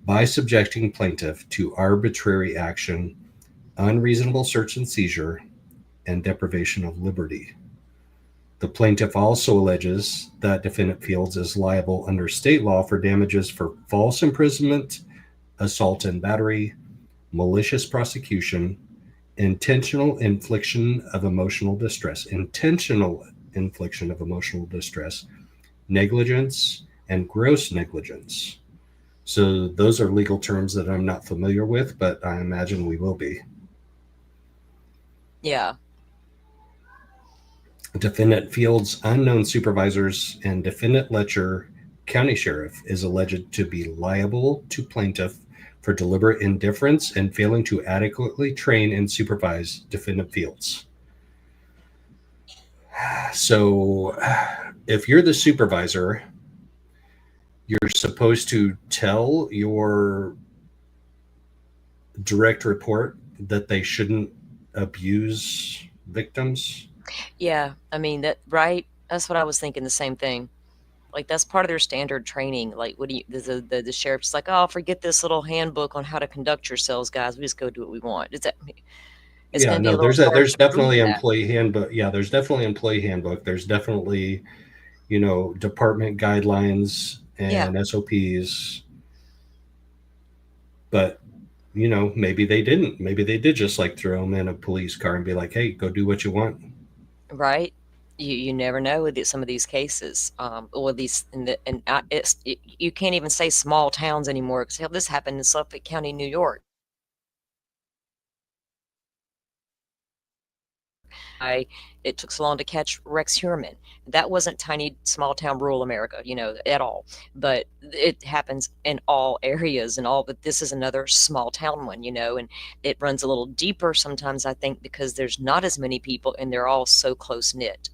by subjecting plaintiff to arbitrary action, unreasonable search and seizure, and deprivation of liberty. The plaintiff also alleges that defendant Fields is liable under state law for damages for false imprisonment, assault and battery, malicious prosecution, intentional infliction of emotional distress, negligence, and gross negligence. So those are legal terms that I'm not familiar with, but I imagine we will be. Yeah. Defendant Fields' unknown supervisors and defendant Letcher County Sheriff is alleged to be liable to plaintiff for deliberate indifference and failing to adequately train and supervise defendant Fields. So if you're the supervisor, you're supposed to tell your direct report that they shouldn't abuse victims. Yeah, I mean right? That's what I was thinking. The same thing. That's part of their standard training. What do you? The sheriff's like, oh, forget this little handbook on how to conduct yourselves, guys. We just go do what we want. Does that? There's definitely employee handbook. Yeah, there's definitely employee handbook. There's definitely, department guidelines and SOPs. But maybe they didn't. Maybe they did just throw them in a police car and be like, hey, go do what you want. Right. You never know with some of these cases. You can't even say small towns anymore because this happened in Suffolk County, New York. It took so long to catch Rex Heuermann. That wasn't tiny, small town, rural America, at all. But it happens in all areas but this is another small town one, and it runs a little deeper sometimes, I think, because there's not as many people and they're all so close knit,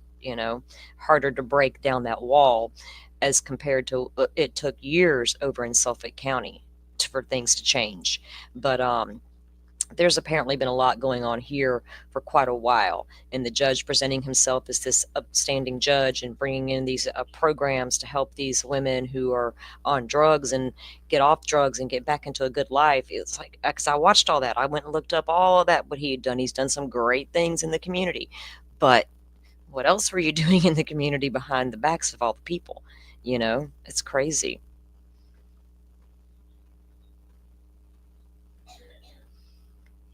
harder to break down that wall as compared to it took years over in Suffolk County for things to change. But there's apparently been a lot going on here for quite a while, and the judge presenting himself as this upstanding judge and bringing in these programs to help these women who are on drugs and get off drugs and get back into a good life. It's because I watched all that. I went and looked up all of that, what he had done. He's done some great things in the community, but what else were you doing in the community behind the backs of all the people? It's crazy.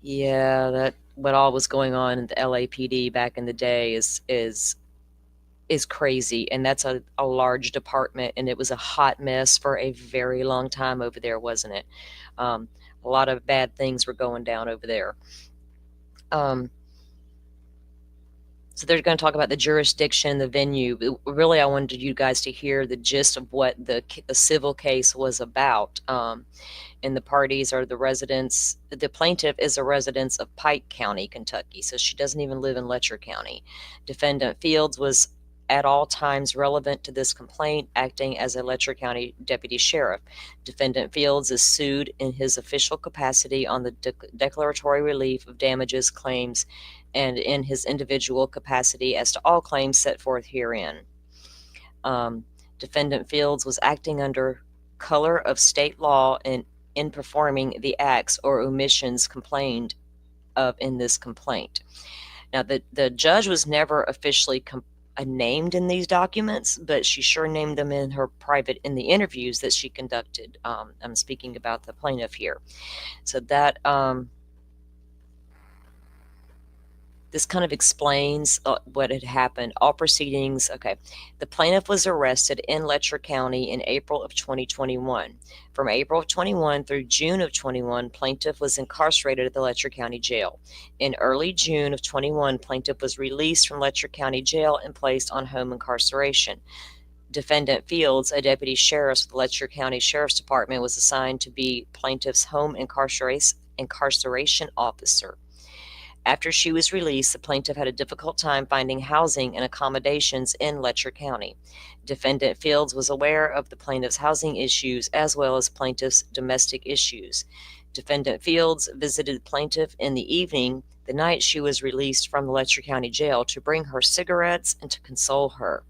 Yeah, that what all was going on in the LAPD back in the day is crazy, and that's a large department, and it was a hot mess for a very long time over there, wasn't it? Um, a lot of bad things were going down over there. Um, so they're going to talk about the jurisdiction, the venue. Really, I wanted you guys to hear the gist of what the civil case was about. And the parties are the residents. The plaintiff is a resident of Pike County, Kentucky, so she doesn't even live in Letcher County. Defendant Fields was at all times relevant to this complaint, acting as a Letcher County deputy sheriff. Defendant Fields is sued in his official capacity on the declaratory relief of damages claims and in his individual capacity as to all claims set forth herein. Defendant Fields was acting under color of state law and in performing the acts or omissions complained of in this complaint. Now, the judge was never officially named in these documents, but she sure named them in the interviews that she conducted. I'm speaking about the plaintiff here. So that this kind of explains what had happened. All proceedings, okay. The plaintiff was arrested in Letcher County in April of 2021. From April of 21 through June of 21, plaintiff was incarcerated at the Letcher County Jail. In early June of 21, plaintiff was released from Letcher County Jail and placed on home incarceration. Defendant Fields, a deputy sheriff of the Letcher County Sheriff's Department, was assigned to be plaintiff's home incarceration officer. After she was released, the plaintiff had a difficult time finding housing and accommodations in Letcher County. Defendant Fields was aware of the plaintiff's housing issues as well as plaintiff's domestic issues. Defendant Fields visited plaintiff in the evening, the night she was released from the Letcher County Jail, to bring her cigarettes and to console her.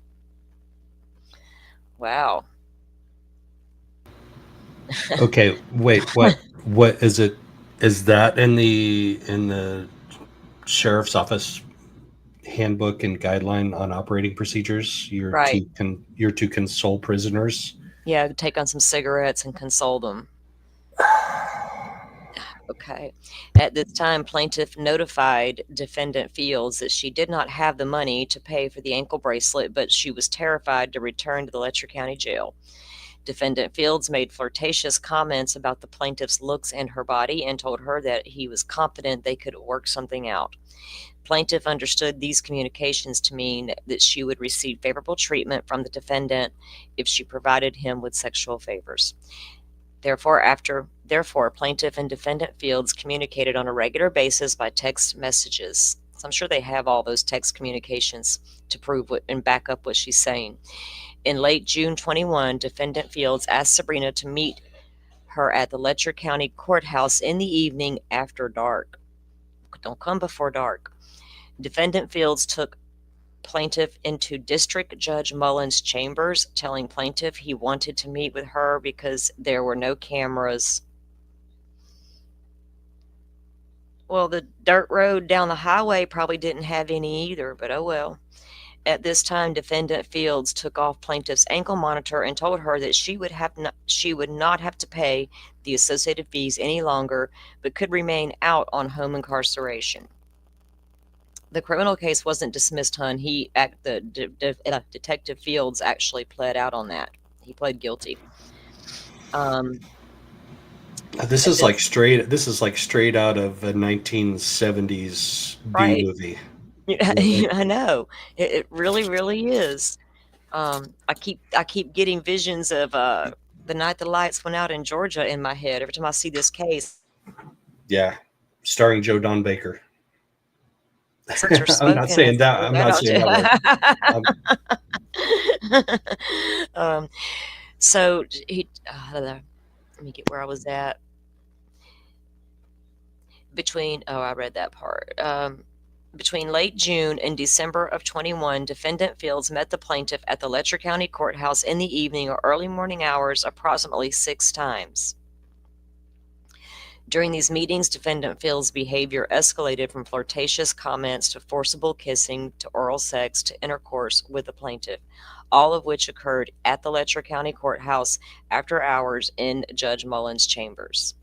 Wow. Okay, wait, what is it? Is that in the sheriff's office handbook and guideline on operating procedures? You're Right. to console prisoners. Yeah, take on some cigarettes and console them. Okay. At this time, plaintiff notified defendant Fields that she did not have the money to pay for the ankle bracelet, but she was terrified to return to the Letcher County Jail. Defendant Fields made flirtatious comments about the plaintiff's looks and her body and told her that he was confident they could work something out. Plaintiff understood these communications to mean that she would receive favorable treatment from the defendant if she provided him with sexual favors. Therefore, plaintiff and defendant Fields communicated on a regular basis by text messages. So I'm sure they have all those text communications to prove and back up what she's saying. In late June 21, defendant Fields asked Sabrina to meet her at the Letcher County Courthouse in the evening after dark. Don't come before dark. Defendant Fields took plaintiff into District Judge Mullins' chambers, telling plaintiff he wanted to meet with her because there were no cameras. Well, the dirt road down the highway probably didn't have any either, but oh well. At this time, defendant Fields took off plaintiff's ankle monitor and told her that she would not have to pay the associated fees any longer, but could remain out on home incarceration. The criminal case wasn't dismissed, hon. Detective Fields actually pled out on that. He pled guilty. This is like straight out of a 1970s B movie. I know. It really, really is. I keep getting visions of the night the lights went out in Georgia in my head every time I see this case. Yeah, starring Joe Don Baker. I'm not saying that. I'm not saying that. So he. Let me get where I was at. I read that part. Between late June and December of 21, defendant Fields met the plaintiff at the Letcher County Courthouse in the evening or early morning hours approximately 6 times. During these meetings, defendant Fields' behavior escalated from flirtatious comments to forcible kissing to oral sex to intercourse with the plaintiff, all of which occurred at the Letcher County Courthouse after hours in Judge Mullins' chambers.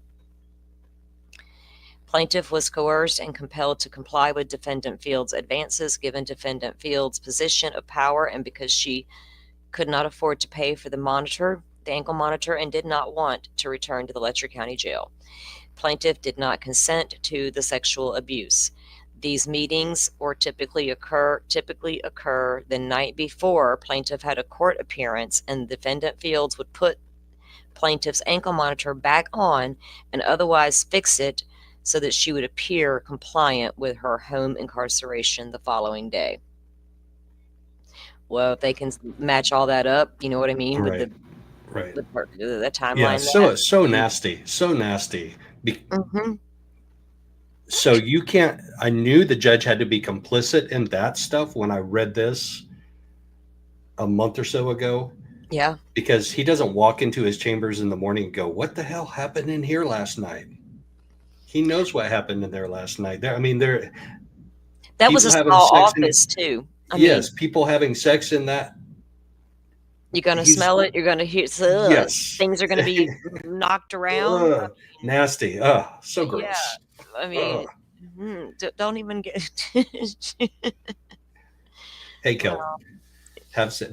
Plaintiff was coerced and compelled to comply with Defendant Fields' advances, given Defendant Fields' position of power, and because she could not afford to pay for the ankle monitor, and did not want to return to the Letcher County Jail. Plaintiff did not consent to the sexual abuse. These meetings typically occur the night before plaintiff had a court appearance, and Defendant Fields would put plaintiff's ankle monitor back on and otherwise fix it so that she would appear compliant with her home incarceration the following day. Well, if they can match all that up, you know what I mean? Right. With the timeline. Yeah, so nasty. Mm-hmm. So you can't, I knew the judge had to be complicit in that stuff when I read this a month or so ago. Yeah. Because he doesn't walk into his chambers in the morning and go, what the hell happened in here last night? He knows what happened in there last night. That was a small office too. Yes, people having sex in that. You're going to smell it. You're going to hear. Yes. Things are going to be knocked around. Nasty. So gross. Yeah. I mean, don't even get. Hey, Kel.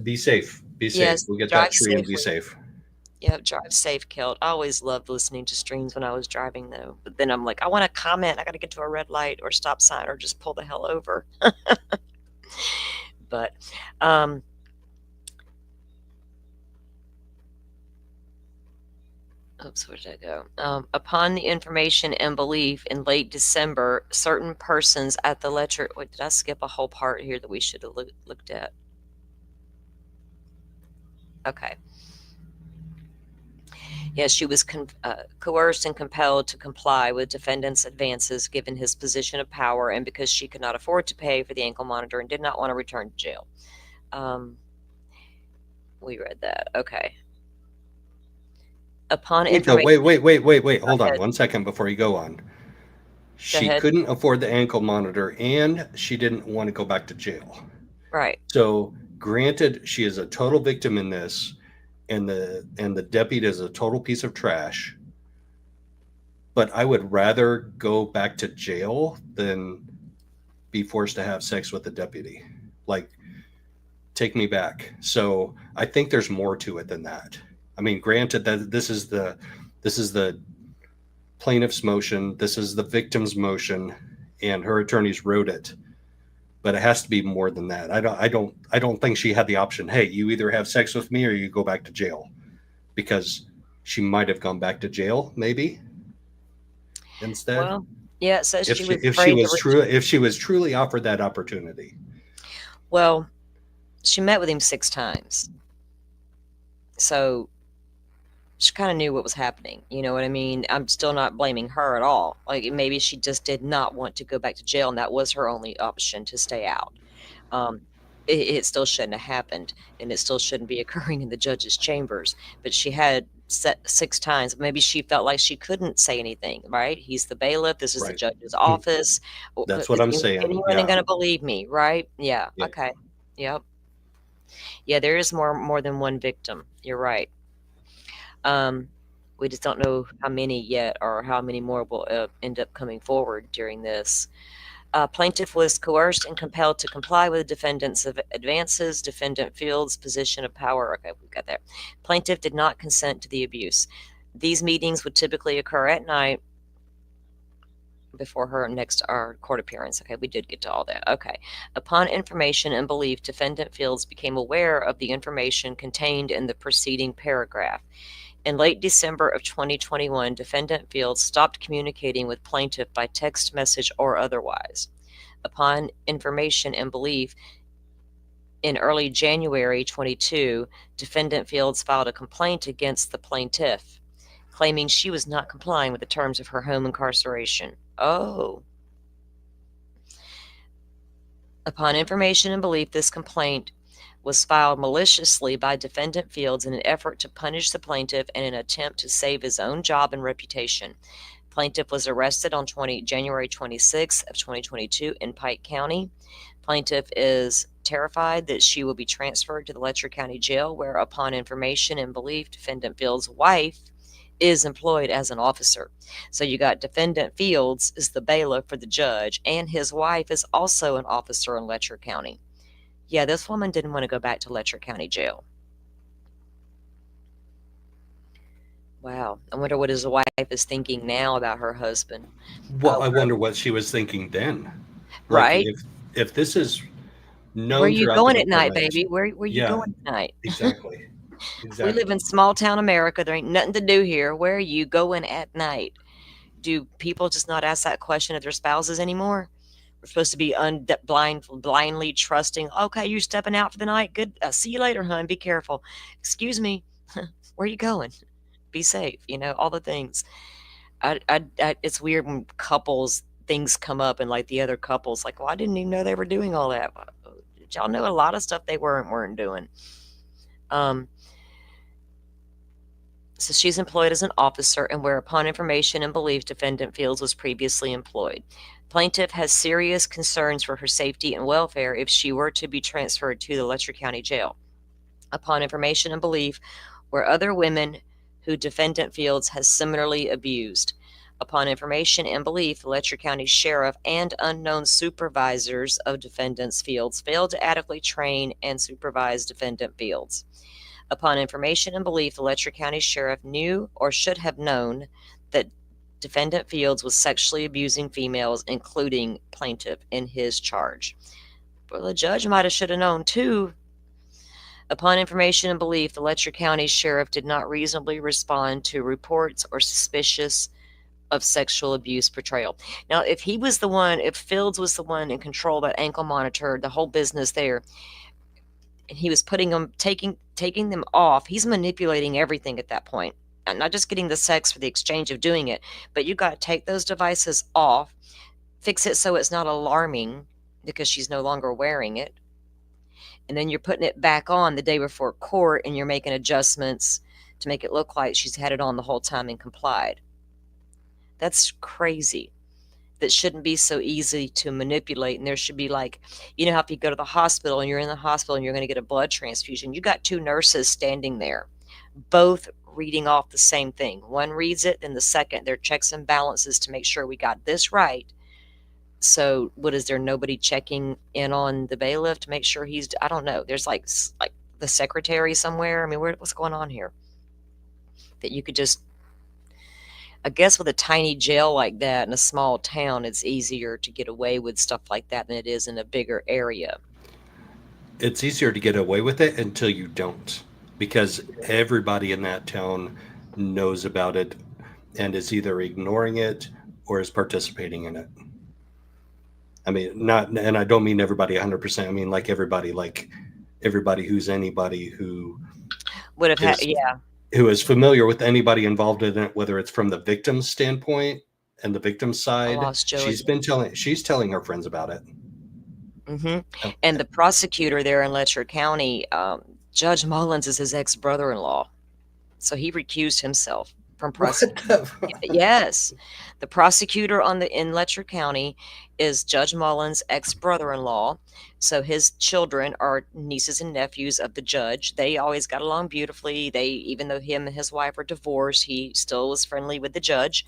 Be safe. Be safe. Yes, we'll get that tree and be safe. Yep, drive safe, Kelt. I always loved listening to streams when I was driving, though. But then I'm like, I want to comment. I got to get to a red light or stop sign or just pull the hell over. But, oops, where did I go? Upon the information and belief in late December, certain persons at the Letcher. Wait, did I skip a whole part here that we should have looked at? Okay. Yes, she was coerced and compelled to comply with defendant's advances given his position of power, and because she could not afford to pay for the ankle monitor and did not want to return to jail. We read that. Okay. Upon information. Wait. Hold on 1 second before you go on. She couldn't afford the ankle monitor and she didn't want to go back to jail. Right. So granted, she is a total victim in this. And the deputy is a total piece of trash. But I would rather go back to jail than be forced to have sex with the deputy. Like, take me back. So I think there's more to it than that. I mean, granted that this is the plaintiff's motion, this is the victim's motion, and her attorneys wrote it. But it has to be more than that. I don't think she had the option. Hey, you either have sex with me or you go back to jail, because she might have gone back to jail maybe instead. Well, yeah, it says if she was truly offered that opportunity. Well, she met with him 6 times, so she kind of knew what was happening. You know what I mean? I'm still not blaming her at all. Like, maybe she just did not want to go back to jail, and that was her only option to stay out. It still shouldn't have happened, and it still shouldn't be occurring in the judge's chambers. But she had 6 times. Maybe she felt like she couldn't say anything, right? He's the bailiff. This is the judge's office. That's what I'm saying. Anyone ain't going to believe me, right? Yeah. Okay. Yep. Yeah, there is more than one victim. You're right. We just don't know how many yet or how many more will end up coming forward during this. Plaintiff was coerced and compelled to comply with defendant's advances. Defendant Fields' position of power. Okay, we've got that. Plaintiff did not consent to the abuse. These meetings would typically occur at night before her next court appearance. Okay, we did get to all that. Okay. Upon information and belief, Defendant Fields became aware of the information contained in the preceding paragraph. In late December of 2021, Defendant Fields stopped communicating with plaintiff by text message or otherwise. Upon information and belief, in early January 22, Defendant Fields filed a complaint against the plaintiff, claiming she was not complying with the terms of her home incarceration. Oh. Upon information and belief, this complaint was filed maliciously by Defendant Fields in an effort to punish the plaintiff and an attempt to save his own job and reputation. Plaintiff was arrested on January 26th of 2022 in Pike County. Plaintiff is terrified that she will be transferred to the Letcher County Jail, where, upon information and belief, Defendant Fields' wife is employed as an officer. So you got Defendant Fields is the bailiff for the judge, and his wife is also an officer in Letcher County. Yeah, this woman didn't want to go back to Letcher County Jail. Wow. I wonder what his wife is thinking now about her husband. Well, I wonder what she was thinking then. Right? If this is known Where you throughout going the at night, department- baby? Where you Yeah. going tonight? Exactly. We live in small town America. There ain't nothing to do here. Where are you going at night? Do people just not ask that question of their spouses anymore? We're supposed to be blindly trusting. Okay, you're stepping out for the night. Good. See you later, hon. Be careful. Excuse me. Where are you going? Be safe. You know, all the things. It's weird when things come up and like the other couples, like, well, I didn't even know they were doing all that. Did y'all know a lot of stuff they weren't doing? So she's employed as an officer, and where upon information and belief Defendant Fields was previously employed. Plaintiff has serious concerns for her safety and welfare if she were to be transferred to the Letcher County Jail. Upon information and belief, where other women who Defendant Fields has similarly abused. Upon information and belief, the Letcher County Sheriff and unknown supervisors of Defendant Fields failed to adequately train and supervise Defendant Fields. Upon information and belief, the Letcher County Sheriff knew or should have known that Defendant Fields was sexually abusing females, including plaintiff, in his charge. Well, the judge might have should have known too. Upon information and belief, the Letcher County Sheriff did not reasonably respond to reports or suspicious of sexual abuse portrayal. Now, if Fields was the one in control of that ankle monitor, the whole business there, and he was taking them off, he's manipulating everything at that point. And not just getting the sex for the exchange of doing it, but you got to take those devices off, fix it so it's not alarming because she's no longer wearing it. And then you're putting it back on the day before court, and you're making adjustments to make it look like she's had it on the whole time and complied. That's crazy. That shouldn't be so easy to manipulate. And there should be, like, you know how if you go to the hospital and you're in the hospital and you're going to get a blood transfusion, you got two nurses standing there, both reading off the same thing. One reads it, and the second, their checks and balances to make sure we got this right. So what is there, nobody checking in on the bailiff to make sure I don't know. There's like the secretary somewhere. I mean, what's going on here? That you could just, I guess with a tiny jail like that in a small town, it's easier to get away with stuff like that than it is in a bigger area. It's easier to get away with it until you don't, because everybody in that town knows about it and is either ignoring it or is participating in it. I mean, and I don't mean everybody 100%. I mean, like everybody who's anybody who would have had, yeah. Who is familiar with anybody involved in it, whether it's from the victim's standpoint and the victim's side. She's telling her friends about it. Mm-hmm. And the prosecutor there in Letcher County, Judge Mullins, is his ex-brother-in-law. So he recused himself from prosecuting. Yes. The prosecutor in Letcher County is Judge Mullins' ex-brother-in-law. So his children are nieces and nephews of the judge. They always got along beautifully. Even though him and his wife are divorced, he still was friendly with the judge.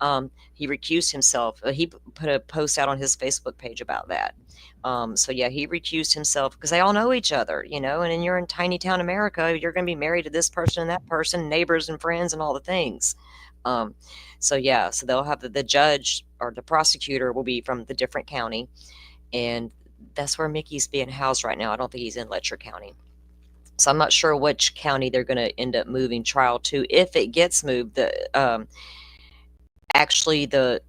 He recused himself. He put a post out on his Facebook page about that. So yeah, he recused himself because they all know each other, you know, and you're in tiny town America, you're going to be married to this person and that person, neighbors and friends and all the things. So yeah, so they'll have the judge or the prosecutor will be from the different county, and that's where Mickey's being housed right now. I don't think he's in Letcher County. So I'm not sure which county they're going to end up moving trial to. If it gets moved, actually the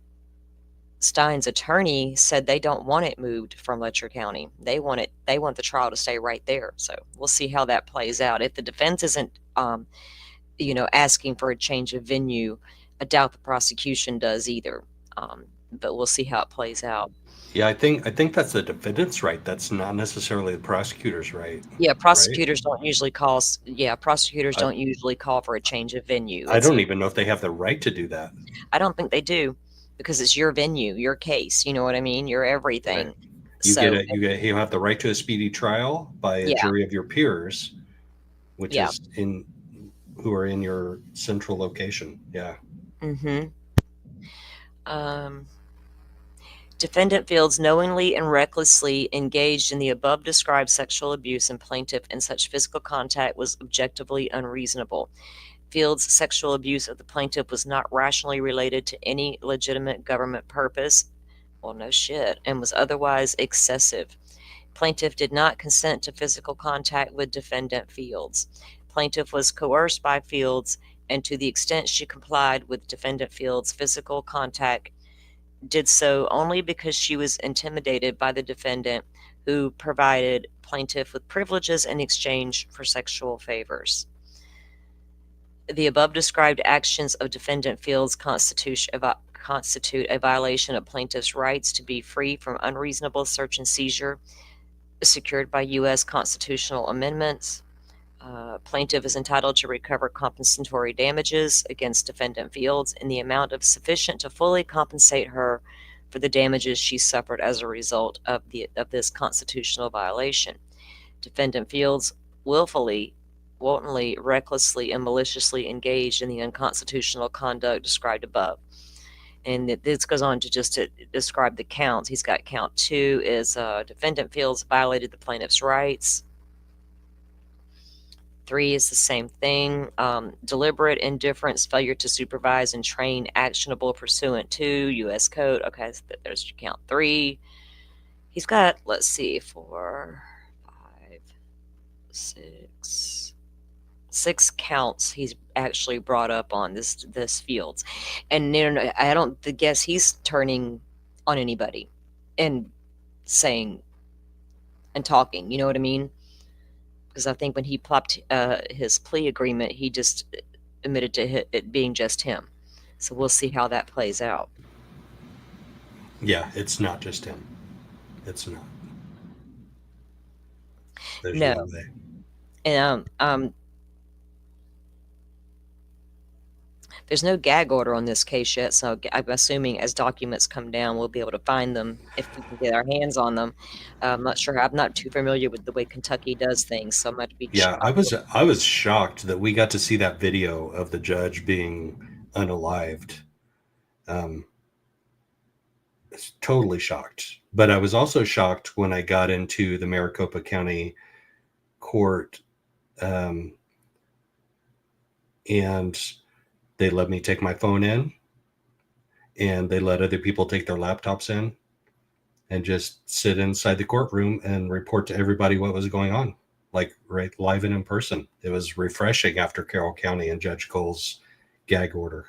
Stein's attorney said they don't want it moved from Letcher County. They want the trial to stay right there. So we'll see how that plays out. If the defense isn't, asking for a change of venue, I doubt the prosecution does either. But we'll see how it plays out. Yeah, I think that's the defendant's right. That's not necessarily the prosecutor's right. Yeah, prosecutors don't usually call. Yeah, prosecutors don't usually call for a change of venue. I don't even know if they have the right to do that. I don't think they do, because it's your venue, your case. You know what I mean? You're everything. Right. You have the right to a speedy trial by a jury of your peers, which is who are in your central location. Yeah. Mm-hmm. Defendant Fields knowingly and recklessly engaged in the above described sexual abuse, and plaintiff in such physical contact was objectively unreasonable. Fields' sexual abuse of the plaintiff was not rationally related to any legitimate government purpose. Well, no shit, and was otherwise excessive. Plaintiff did not consent to physical contact with defendant Fields. Plaintiff was coerced by Fields, and to the extent she complied with defendant Fields' physical contact, did so only because she was intimidated by the defendant, who provided plaintiff with privileges in exchange for sexual favors. The above described actions of defendant Fields constitute a violation of plaintiff's rights to be free from unreasonable search and seizure secured by U.S. constitutional amendments. Plaintiff is entitled to recover compensatory damages against defendant Fields in the amount of sufficient to fully compensate her for the damages she suffered as a result of this constitutional violation. Defendant Fields willfully, wantonly, recklessly, and maliciously engaged in the unconstitutional conduct described above. And this goes on to just to describe the counts. He's got count 2 is defendant Fields violated the plaintiff's rights. 3 is the same thing. Deliberate indifference, failure to supervise and train, actionable pursuant to U.S. Code. Okay, so there's your count 3. He's got, let's see, 4, 5, 6 counts he's actually brought up on this Fields. And I don't guess he's turning on anybody and saying and talking, you know what I mean? Because I think when he plopped his plea agreement, he just admitted to it being just him. So we'll see how that plays out. Yeah, it's not just him. It's not. There's No. no way. And there's no gag order on this case yet, so I'm assuming as documents come down, we'll be able to find them if we can get our hands on them. I'm not sure. I'm not too familiar with the way Kentucky does things, so I'm going to be. Yeah, I was shocked that we got to see that video of the judge being unalived. Totally shocked. But I was also shocked when I got into the Maricopa County Court, and they let me take my phone in, and they let other people take their laptops in and just sit inside the courtroom and report to everybody what was going on, like right live and in person. It was refreshing after Carroll County and Judge Cole's gag order.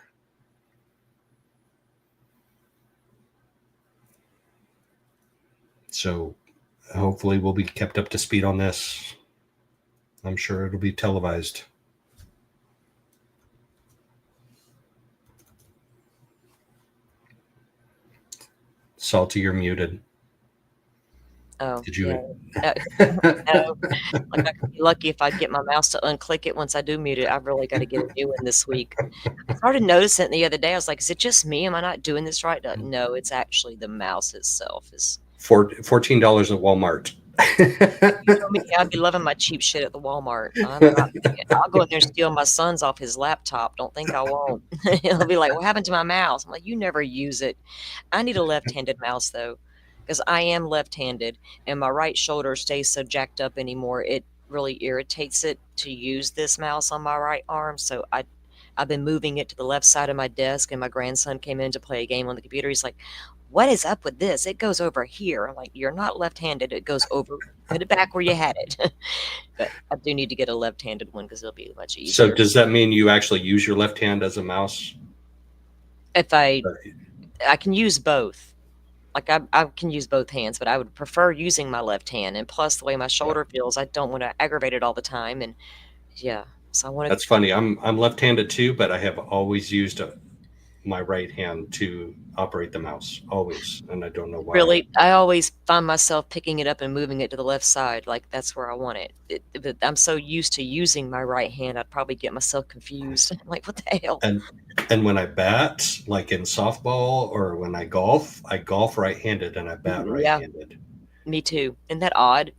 So hopefully we'll be kept up to speed on this. I'm sure it'll be televised. Salty, you're muted. Oh, Did you? Yeah. No. Like I could be lucky if I get my mouse to unclick it once I do mute it. I've really got to get a new one this week. I started noticing it the other day. I was like, is it just me? Am I not doing this right? No, it's actually the mouse itself. Is $14 at Walmart. You know me, I'd be loving my cheap shit at the Walmart. I'll go in there and steal my son's off his laptop. Don't think I won't. He'll be like, what happened to my mouse? I'm like, you never use it. I need a left-handed mouse, though, because I am left-handed, and my right shoulder stays so jacked up anymore. It really irritates it to use this mouse on my right arm, so I've been moving it to the left side of my desk, and my grandson came in to play a game on the computer. He's like, what is up with this? It goes over here. I'm like, you're not left-handed. It goes over, put it back where you had it. But I do need to get a left-handed one because it'll be much easier. So does that mean you actually use your left hand as a mouse? If I can use both. Like I can use both hands, but I would prefer using my left hand. And plus the way my shoulder feels, I don't want to aggravate it all the time. And yeah, so I want to. That's funny. I'm left-handed too, but I have always used my right hand to operate the mouse, always, and I don't know why. Really, I always find myself picking it up and moving it to the left side, like that's where I want it. But I'm so used to using my right hand, I'd probably get myself confused. I'm like, what the hell? And when I bat, like in softball or when I golf right-handed and I bat right-handed. Me too. Isn't that odd?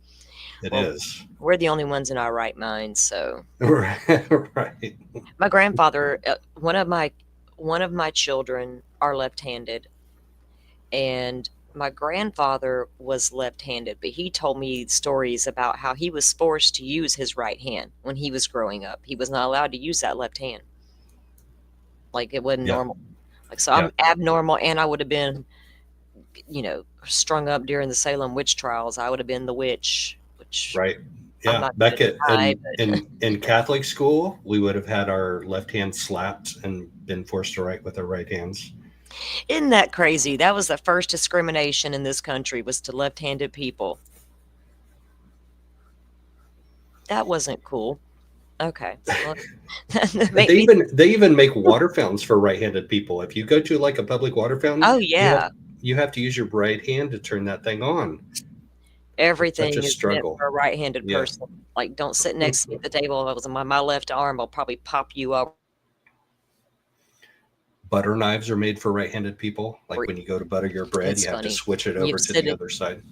It Well, is. we're the only ones in our right mind. So Right. my grandfather, one of my children are left-handed, and my grandfather was left-handed, but he told me stories about how he was forced to use his right hand when he was growing up. He was not allowed to use that left hand. Like, it wasn't Yeah. normal. Like, so Yeah. I'm abnormal, and I would have been, strung up during the Salem witch trials. I would have been the witch, which Right. I'm Yeah. not Back gonna at deny, in Catholic school, we would have had our left hand slapped and been forced to write with our right hands. isn't that crazy? That was the first discrimination in this country, was to left-handed people. That wasn't cool. Okay. Well, They even make water fountains for right-handed people. If you go to like a public water fountain, oh yeah, you have to use your right hand to turn that thing on. everything Such a is meant struggle. for a right-handed Yeah. person. Like, don't sit next to me at the table. If it was my left arm, I'll probably pop you up. Butter knives are made for right-handed people. Like when you go to butter your bread, It's you have to funny. switch it You over to sit the it- other side.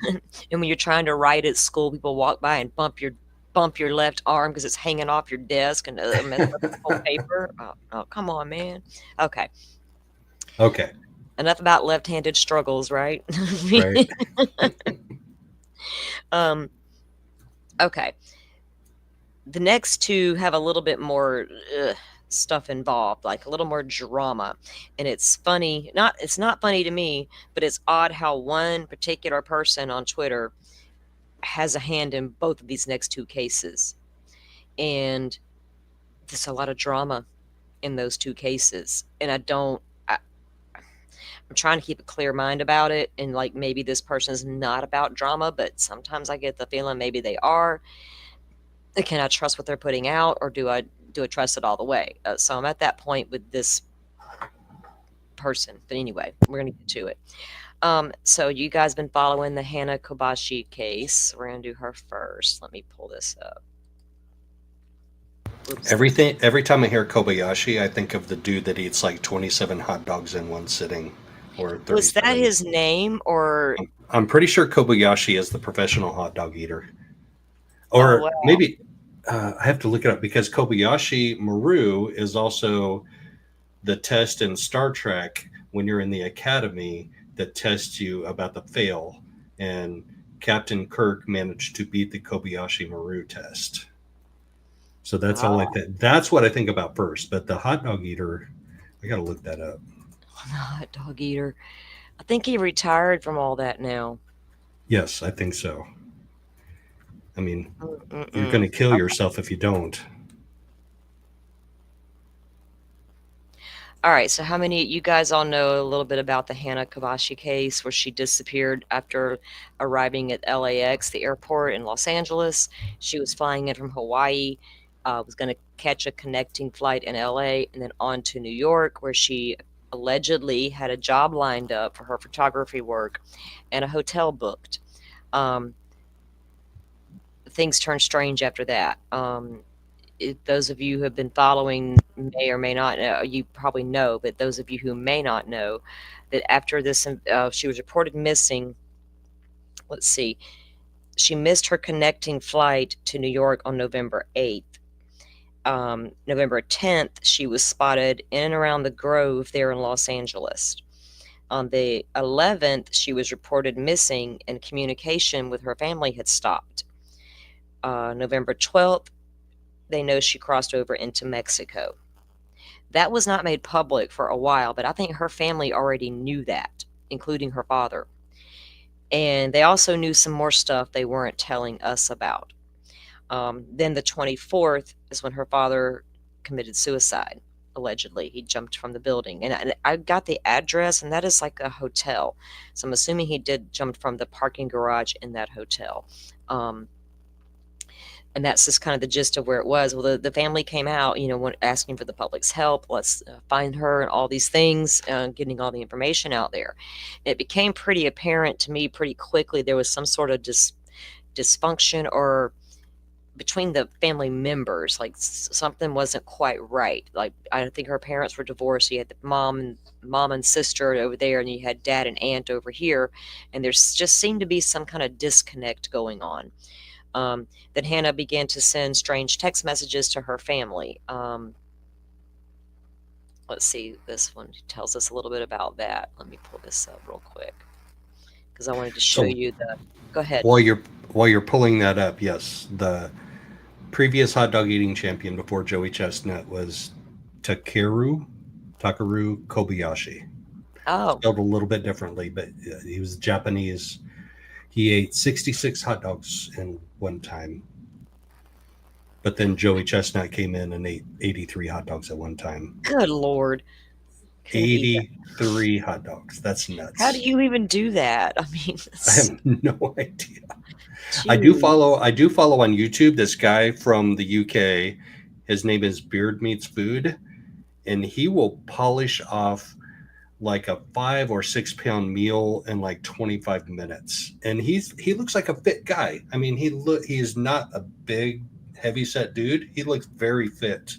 And when you're trying to write at school, people walk by and bump your left arm because it's hanging off your desk and mess up the whole paper. Oh, come on, man. Okay. Okay. Enough about left-handed struggles, right? Right. Okay. The next two have a little bit more stuff involved, like a little more drama, and it's funny. It's not funny to me, but it's odd how one particular person on Twitter has a hand in both of these next two cases, and there's a lot of drama in those two cases, and I'm trying to keep a clear mind about it, and like, maybe this person is not about drama, but sometimes I get the feeling maybe they are. Can I trust what they're putting out, or do I trust it all the way? So I'm at that point with this person. But anyway, we're gonna get to it. So you guys been following the Hannah Kobashi case. We're gonna do her first. Let me pull this up. Oops. Every time I hear Kobayashi, I think of the dude that eats like 27 hot dogs in one sitting. Or Was that 37. his name, or I'm pretty sure Kobayashi is the professional hot dog eater. Or wow. maybe I have to look it up, because Kobayashi Maru is also the test in Star Trek when you're in the academy that tests you about the fail. And Captain Kirk managed to beat the Kobayashi Maru test. So that's all that's what I think about first. But the hot dog eater, I got to look that up. hot dog eater? I think he retired from all that now. Yes, I think so. I mean, Mm-mm-mm. you're going to kill yourself if you don't. All right, so how many you guys all know a little bit about the Hannah Kobashi case, where she disappeared after arriving at LAX, the airport in Los Angeles? She was flying in from Hawaii, was going to catch a connecting flight in LA and then on to New York, where she allegedly had a job lined up for her photography work and a hotel booked. Things turned strange after that. Those of you who have been following may or may not know, you probably know, but those of you who may not know, that after this, she was reported missing. Let's see. She missed her connecting flight to New York on November 8th. November 10th, she was spotted in and around the Grove there in Los Angeles. On the 11th, she was reported missing and communication with her family had stopped. November 12th, they know she crossed over into Mexico. That was not made public for a while, but I think her family already knew that, including her father. And they also knew some more stuff they weren't telling us about. Then the 24th is when her father committed suicide, allegedly. He jumped from the building. And I got the address, and that is like a hotel. So I'm assuming he did jump from the parking garage in that hotel. And that's just kind of the gist of where it was. Well, the family came out, asking for the public's help. Let's find her and all these things, getting all the information out there. It became pretty apparent to me pretty quickly there was some sort of dysfunction, or between the family members, like something wasn't quite right. Like I think her parents were divorced. So you had the mom and sister over there, and you had dad and aunt over here, and there's just seemed to be some kind of disconnect going on. Then Hannah began to send strange text messages to her family. Let's see, this one tells us a little bit about that. Let me pull this up real quick because I wanted to show So you the. Go ahead. while you're pulling that up, yes, the previous hot dog eating champion before Joey Chestnut was Takeru Kobayashi. Oh, Spelled a little bit differently, but he was Japanese. He ate 66 hot dogs in one time. But then Joey Chestnut came in and ate 83 hot dogs at one time. good Lord. Couldn't eat that. 83 hot dogs. That's nuts. How do you even do that? I mean, I have no idea. geez. I do follow on YouTube this guy from the UK. His name is Beard Meets Food, and he will polish off like a 5 or 6 pound meal in like 25 minutes. And he looks like a fit guy. I mean, he is not a big heavy set dude. He looks very fit.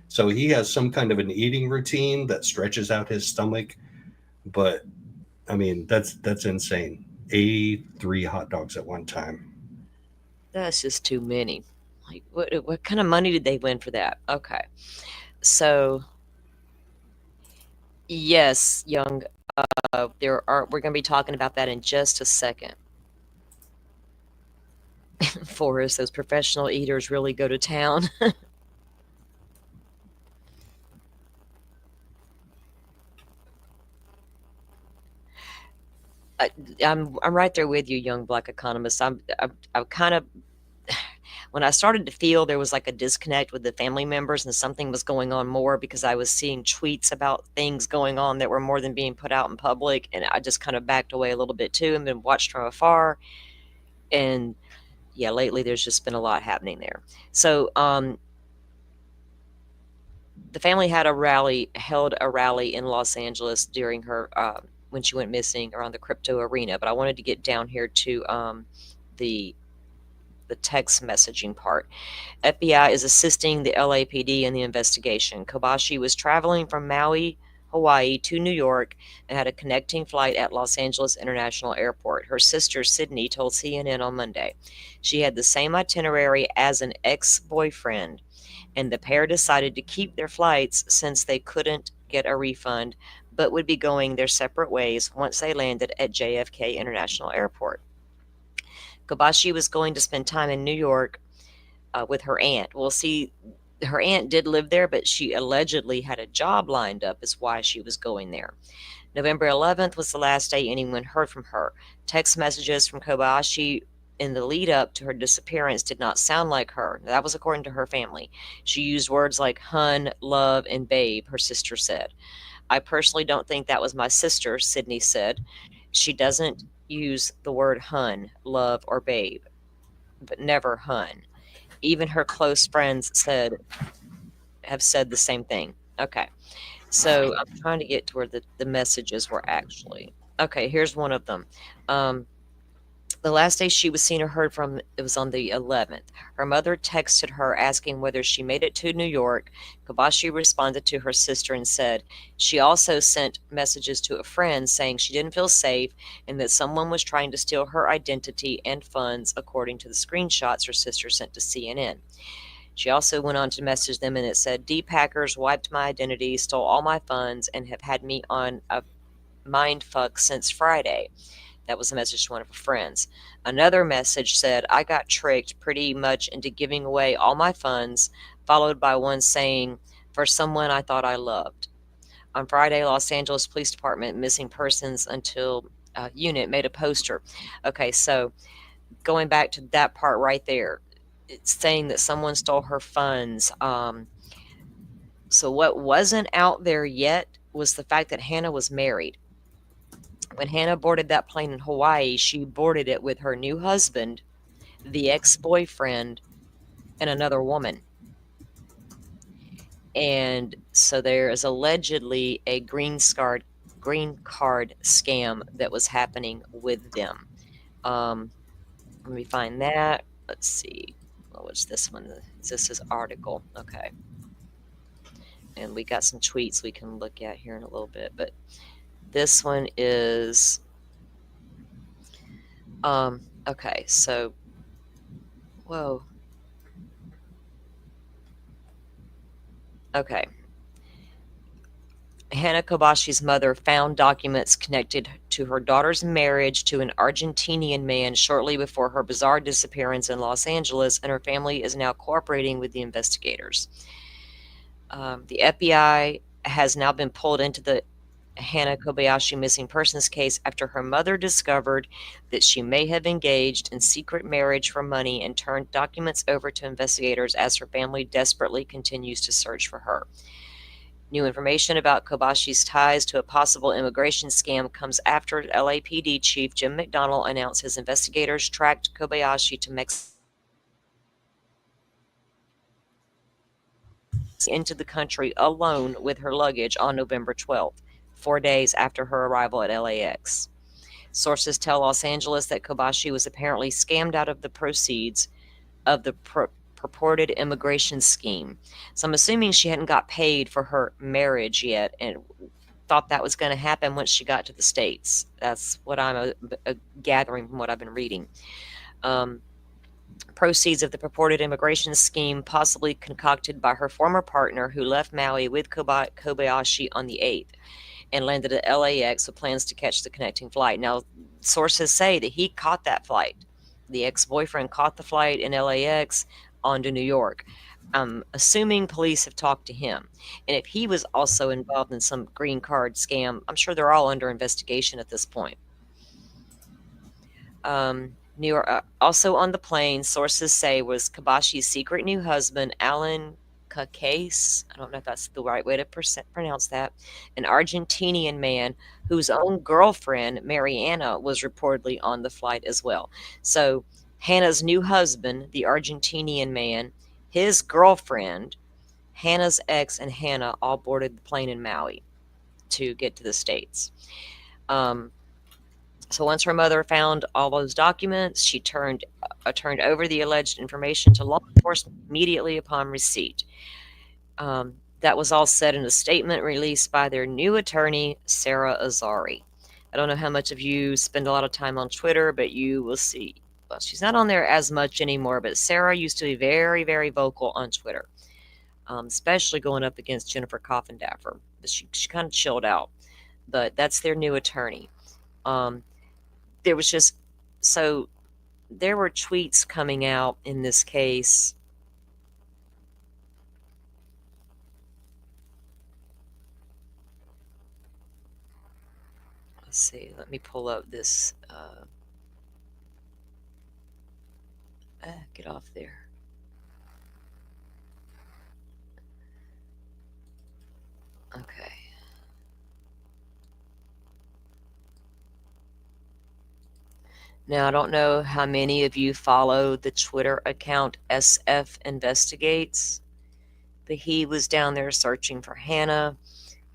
So he has some kind of an eating routine that stretches out his stomach. But I mean, that's insane. 83 hot dogs at one time. That's just too many. Like, what kind of money did they win for that? Okay. So, yes, Young, we're going to be talking about that in just a second. Forrest, those professional eaters really go to town. I'm right there with you, Young Black Economist. I'm kind of, when I started to feel there was like a disconnect with the family members and something was going on more because I was seeing tweets about things going on that were more than being put out in public, and I just kind of backed away a little bit too and been watched from afar. And yeah, lately there's just been a lot happening there. So the family held a rally in Los Angeles during her when she went missing around the crypto arena. But I wanted to get down here to the text messaging part. FBI is assisting the LAPD in the investigation. Kobashi was traveling from Maui, Hawaii to New York and had a connecting flight at Los Angeles International Airport. Her sister, Sydney, told CNN on Monday she had the same itinerary as an ex-boyfriend, and the pair decided to keep their flights since they couldn't get a refund, but would be going their separate ways once they landed at JFK International Airport. Kobashi was going to spend time in New York with her aunt. Well, see, her aunt did live there, but she allegedly had a job lined up, is why she was going there. November 11th was the last day anyone heard from her. Text messages from Kobashi in the lead up to her disappearance did not sound like her. That was according to her family. She used words like hun, love, and babe, her sister said. I personally don't think that was my sister, Sydney said. She doesn't use the word hun, love, or babe, but never hun. Even her close friends have said the same thing. Okay. So I'm trying to get to where the messages were actually. Okay, here's one of them. The last day she was seen or heard from, it was on the 11th. Her mother texted her asking whether she made it to New York. Kobashi responded to her sister and said she also sent messages to a friend saying she didn't feel safe and that someone was trying to steal her identity and funds, according to the screenshots her sister sent to CNN. She also went on to message them, and it said, deep hackers wiped my identity, stole all my funds, and have had me on a mind fuck since Friday. That was a message to one of her friends. Another message said, I got tricked pretty much into giving away all my funds, followed by one saying, for someone I thought I loved. On Friday, Los Angeles Police Department Missing Persons Unit made a poster. Okay, so going back to that part right there, it's saying that someone stole her funds. So what wasn't out there yet was the fact that Hannah was married. When Hannah boarded that plane in Hawaii, she boarded it with her new husband, the ex-boyfriend, and another woman. And so there is allegedly a green card scam that was happening with them. Let me find that. Let's see. know what's this one. Is this his article? Okay. And we got some tweets we can look at here in a little bit, but this one is okay, so whoa. Okay. Hannah Kobashi's mother found documents connected to her daughter's marriage to an Argentinian man shortly before her bizarre disappearance in Los Angeles, and her family is now cooperating with the investigators. The FBI has now been pulled into the Hannah Kobayashi missing persons case after her mother discovered that she may have engaged in secret marriage for money and turned documents over to investigators as her family desperately continues to search for her. New information about Kobashi's ties to a possible immigration scam comes after LAPD Chief Jim McDonnell announced his investigators tracked Kobayashi to Mexico into the country alone with her luggage on November 12th, 4 days after her arrival at LAX. Sources tell Los Angeles that Kobashi was apparently scammed out of the proceeds of the purported immigration scheme. So I'm assuming she hadn't got paid for her marriage yet and thought that was going to happen once she got to the States. That's what I'm gathering from what I've been reading. Proceeds of the purported immigration scheme possibly concocted by her former partner who left Maui with Kobayashi on the 8th and landed at LAX with plans to catch the connecting flight. Now, sources say that he caught that flight. The ex-boyfriend caught the flight in LAX on to New York. I'm assuming police have talked to him. And if he was also involved in some green card scam, I'm sure they're all under investigation at this point. New York, also on the plane, sources say, was Kobashi's secret new husband, Alan Cacase. I don't know if that's the right way to pronounce that. An Argentinian man whose own girlfriend, Mariana, was reportedly on the flight as well. So Hannah's new husband, the Argentinian man, his girlfriend, Hannah's ex, and Hannah all boarded the plane in Maui to get to the States. So once her mother found all those documents, she turned over the alleged information to law enforcement immediately upon receipt. That was all said in a statement released by their new attorney, Sarah Azari. I don't know how much of you spend a lot of time on Twitter, but you will see. Well, she's not on there as much anymore, but Sarah used to be very, very vocal on Twitter, especially going up against Jennifer Coffindaffer. But she kind of chilled out. But that's their new attorney. There was just, so there were tweets coming out in this case. Let's see, let me pull up this, get off there. Okay. Now, I don't know how many of you follow the Twitter account SF Investigates, but he was down there searching for Hannah.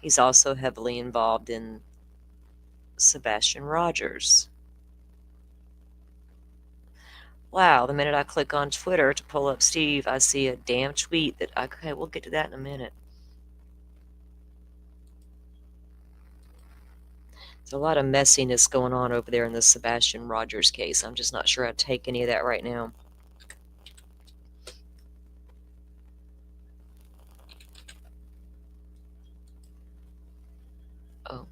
He's also heavily involved in Sebastian Rogers. Wow, the minute I click on Twitter to pull up Steve, I see a damn tweet that, okay, we'll get to that in a minute. There's a lot of messiness going on over there in the Sebastian Rogers case. I'm just not sure I'd take any of that right now. Oh.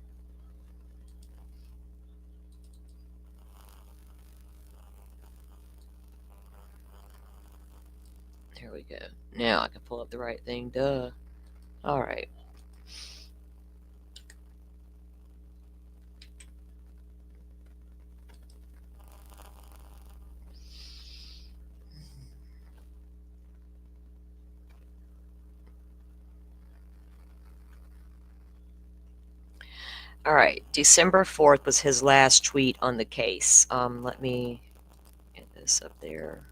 There we go. Now I can pull up the right thing. Duh. All right. All right, December 4th was his last tweet on the case. Let me get this up there.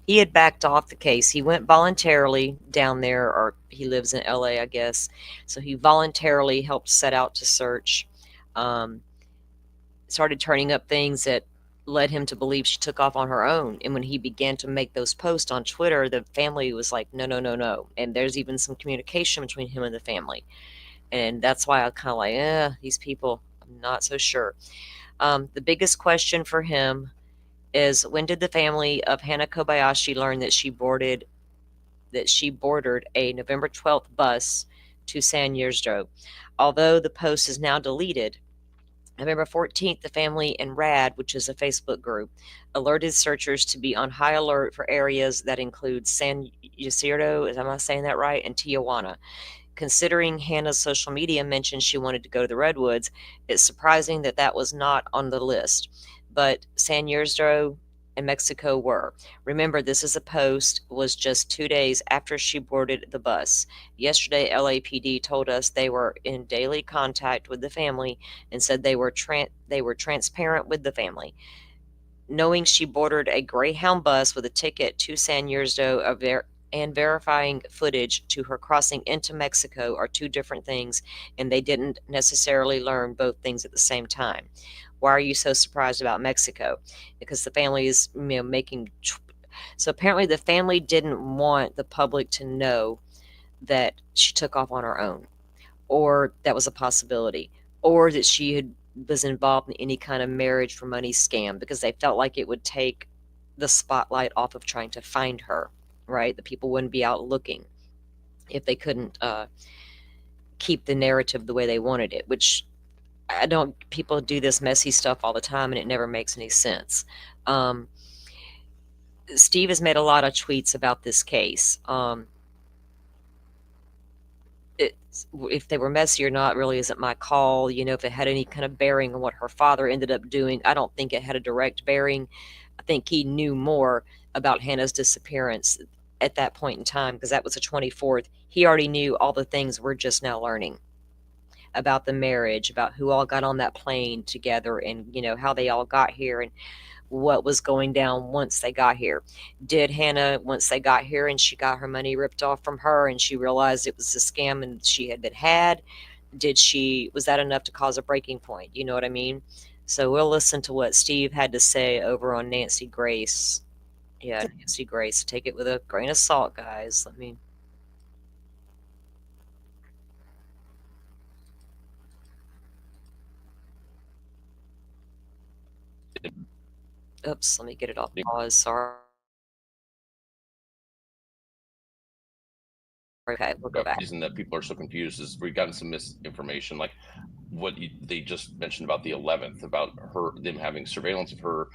He had backed off the case. He went voluntarily down there, or he lives in LA, I guess. So he voluntarily helped set out to search. Started turning up things that led him to believe she took off on her own. And when he began to make those posts on Twitter, the family was like, no, no, no, no. And there's even some communication between him and the family. And that's why I kind of like, these people, I'm not so sure. The biggest question for him is, when did the family of Hana Kobayashi learn that she boarded a November 12th bus to San Ysidro? Although the post is now deleted, November 14th, the family and RAD, which is a Facebook group, alerted searchers to be on high alert for areas that include San Ysidro, am I saying that right, and Tijuana. Considering Hannah's social media mentioned she wanted to go to the Redwoods, it's surprising that that was not on the list. But San Ysidro and Mexico were. Remember, this is a post was just 2 days after she boarded the bus. Yesterday, LAPD told us they were in daily contact with the family and said they were transparent with the family. Knowing she boarded a Greyhound bus with a ticket to San Ysidro and verifying footage to her crossing into Mexico are two different things, and they didn't necessarily learn both things at the same time. Why are you so surprised about Mexico? Because the family is making. So apparently the family didn't want the public to know that she took off on her own, or that was a possibility, or that she was involved in any kind of marriage for money scam, because they felt like it would take the spotlight off of trying to find her, right? The people wouldn't be out looking if they couldn't keep the narrative the way they wanted it, which people do this messy stuff all the time and it never makes any sense. Steve has made a lot of tweets about this case. If they were messy or not really isn't my call. If it had any kind of bearing on what her father ended up doing, I don't think it had a direct bearing. I think he knew more about Hannah's disappearance at that point in time, because that was the 24th. He already knew all the things we're just now learning about the marriage, about who all got on that plane together, and how they all got here, and what was going down once they got here. Did Hannah, once they got here and she got her money ripped off from her and she realized it was a scam and she had been had, was that enough to cause a breaking point? You know what I mean? So we'll listen to what Steve had to say over on Nancy Grace. Yeah, Nancy Grace. Take it with a grain of salt, guys. Oops, let me get it off pause. Sorry. Okay, we'll go back. The reason that people are so confused is we've gotten some misinformation, like what they just mentioned about the 11th, about them having surveillance of her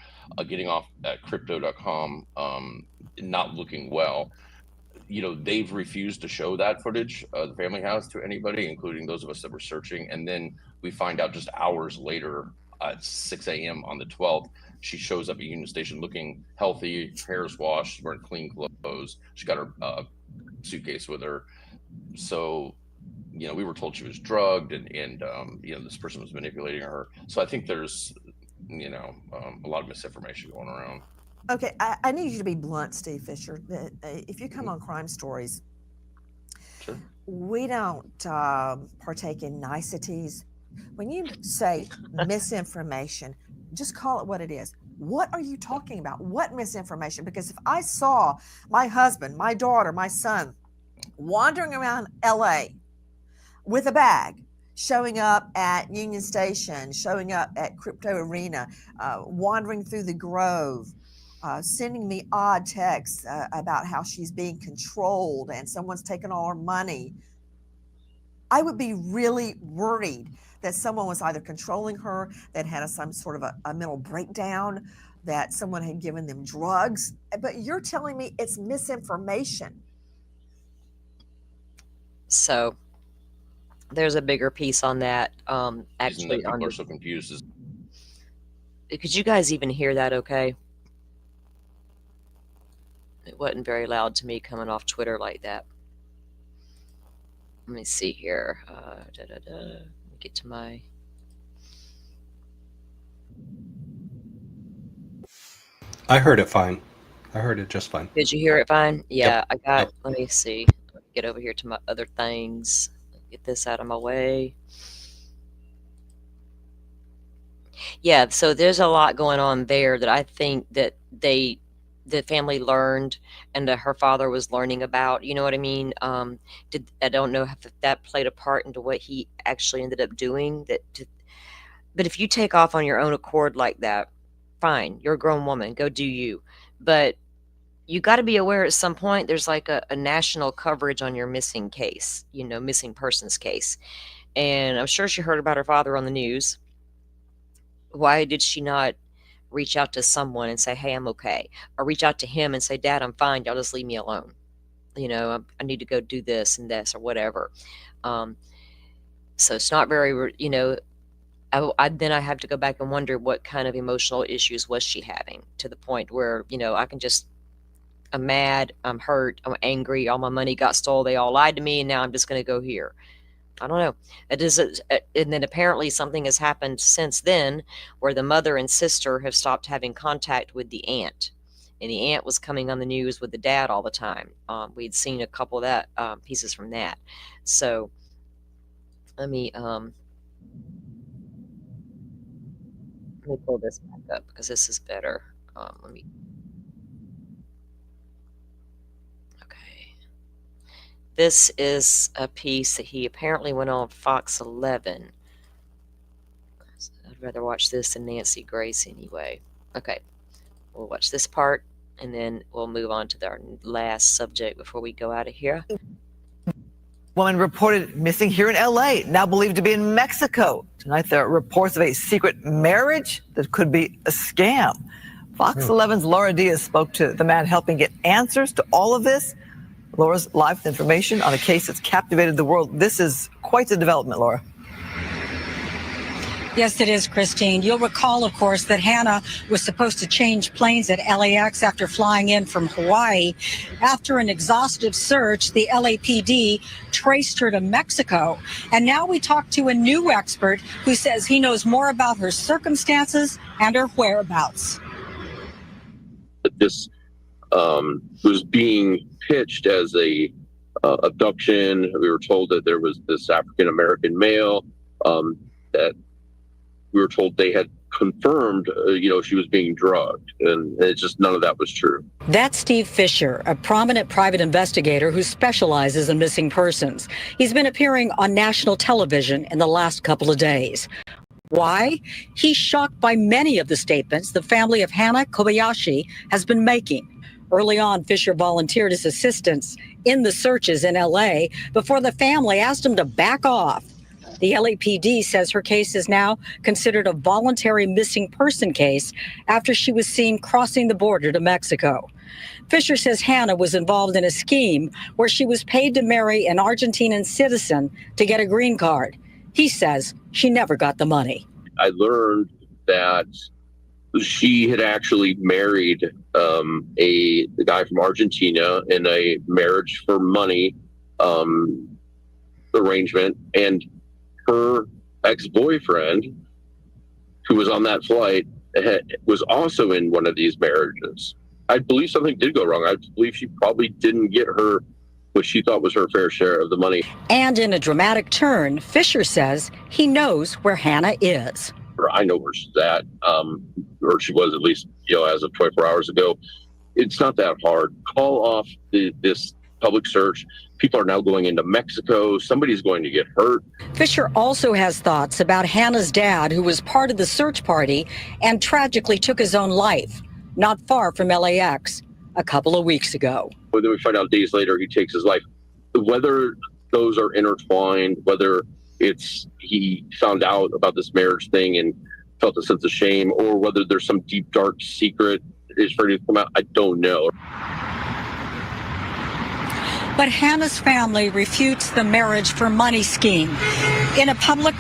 getting off at crypto.com, not looking well. They've refused to show that footage, the family has, to anybody, including those of us that were searching. And then we find out just hours later at 6 a.m. on the 12th, she shows up at Union Station looking healthy, hair's washed, wearing clean clothes. She got her suitcase with her. So, we were told she was drugged and this person was manipulating her. So I think there's, a lot of misinformation going around. Okay, I need you to be blunt, Steve Fisher. If you come on Crime Stories, Sure. We don't partake in niceties. When you say misinformation, just call it what it is. What are you talking about? What misinformation? Because if I saw my husband, my daughter, my son wandering around LA with a bag, showing up at Union Station, showing up at Crypto Arena, wandering through the Grove, sending me odd texts about how she's being controlled and someone's taken all her money, I would be really worried that someone was either controlling her, that had some sort of a mental breakdown, that someone had given them drugs. But you're telling me it's misinformation. So there's a bigger piece on that. Actually, people are so confused. Could you guys even hear that okay? It wasn't very loud to me coming off Twitter like that. Let me see here. Let me get to my... I heard it fine. I heard it just fine. Did you hear it fine? Yeah, Yep. I got... Yep. Let me see. Let me get over here to my other things. Get this out of my way. Yeah, so there's a lot going on there that I think that the family learned and that her father was learning about, you know what I mean? I don't know if that played a part into what he actually ended up doing. But if you take off on your own accord like that, fine, you're a grown woman, go do you. But you got to be aware at some point there's like a national coverage on your missing case, missing persons case. And I'm sure she heard about her father on the news. Why did she not reach out to someone and say, hey, I'm okay? Or reach out to him and say, Dad, I'm fine. Y'all just leave me alone. I need to go do this and this or whatever. So it's not very, then I have to go back and wonder what kind of emotional issues was she having to the point where, I'm mad, I'm hurt, I'm angry, all my money got stole, they all lied to me, and now I'm just going to go here. I don't know. And then apparently something has happened since then where the mother and sister have stopped having contact with the aunt. And the aunt was coming on the news with the dad all the time. We'd seen a couple of that pieces from that. So let me pull this back up because this is better. Okay. This is a piece that he apparently went on Fox 11. I'd rather watch this than Nancy Grace anyway. Okay, we'll watch this part, and then we'll move on to our last subject before we go out of here. Woman reported missing here in LA, now believed to be in Mexico. Tonight there are reports of a secret marriage that could be a scam. Fox 11's Laura Diaz spoke to the man helping get answers to all of this. Laura's live with information on a case that's captivated the world. This is quite the development, Laura. Yes, it is, Christine. You'll recall, of course, that Hannah was supposed to change planes at LAX after flying in from Hawaii. After an exhaustive search, the LAPD traced her to Mexico. And now we talk to a new expert who says he knows more about her circumstances and her whereabouts. This was being pitched as a abduction. We were told that there was this African-American male that we were told they had confirmed, she was being drugged, and it's just none of that was true. That's Steve Fisher, a prominent private investigator who specializes in missing persons. He's been appearing on national television in the last couple of days. Why? He's shocked by many of the statements the family of Hannah Kobayashi has been making. Early on, Fisher volunteered as assistance in the searches in LA before the family asked him to back off. The LAPD says her case is now considered a voluntary missing person case after she was seen crossing the border to Mexico. Fisher says Hannah was involved in a scheme where she was paid to marry an Argentinian citizen to get a green card. He says she never got the money. I learned that she had actually married a guy from Argentina in a marriage for money arrangement, and her ex-boyfriend, who was on that flight, was also in one of these marriages. I believe something did go wrong. I believe she probably didn't get her what she thought was her fair share of the money. And in a dramatic turn, Fisher says he knows where Hannah is. I know where she's at, or she was at least, as of 24 hours ago. It's not that hard. Call off this public search. People are now going into Mexico. Somebody's going to get hurt. Fisher also has thoughts about Hannah's dad, who was part of the search party and tragically took his own life, not far from LAX a couple of weeks ago. But then we find out days later he takes his life. Whether those are intertwined, whether it's he found out about this marriage thing and felt a sense of shame, or whether there's some deep, dark secret that is ready to come out, I don't know. But Hannah's family refutes the marriage for money scheme. In a public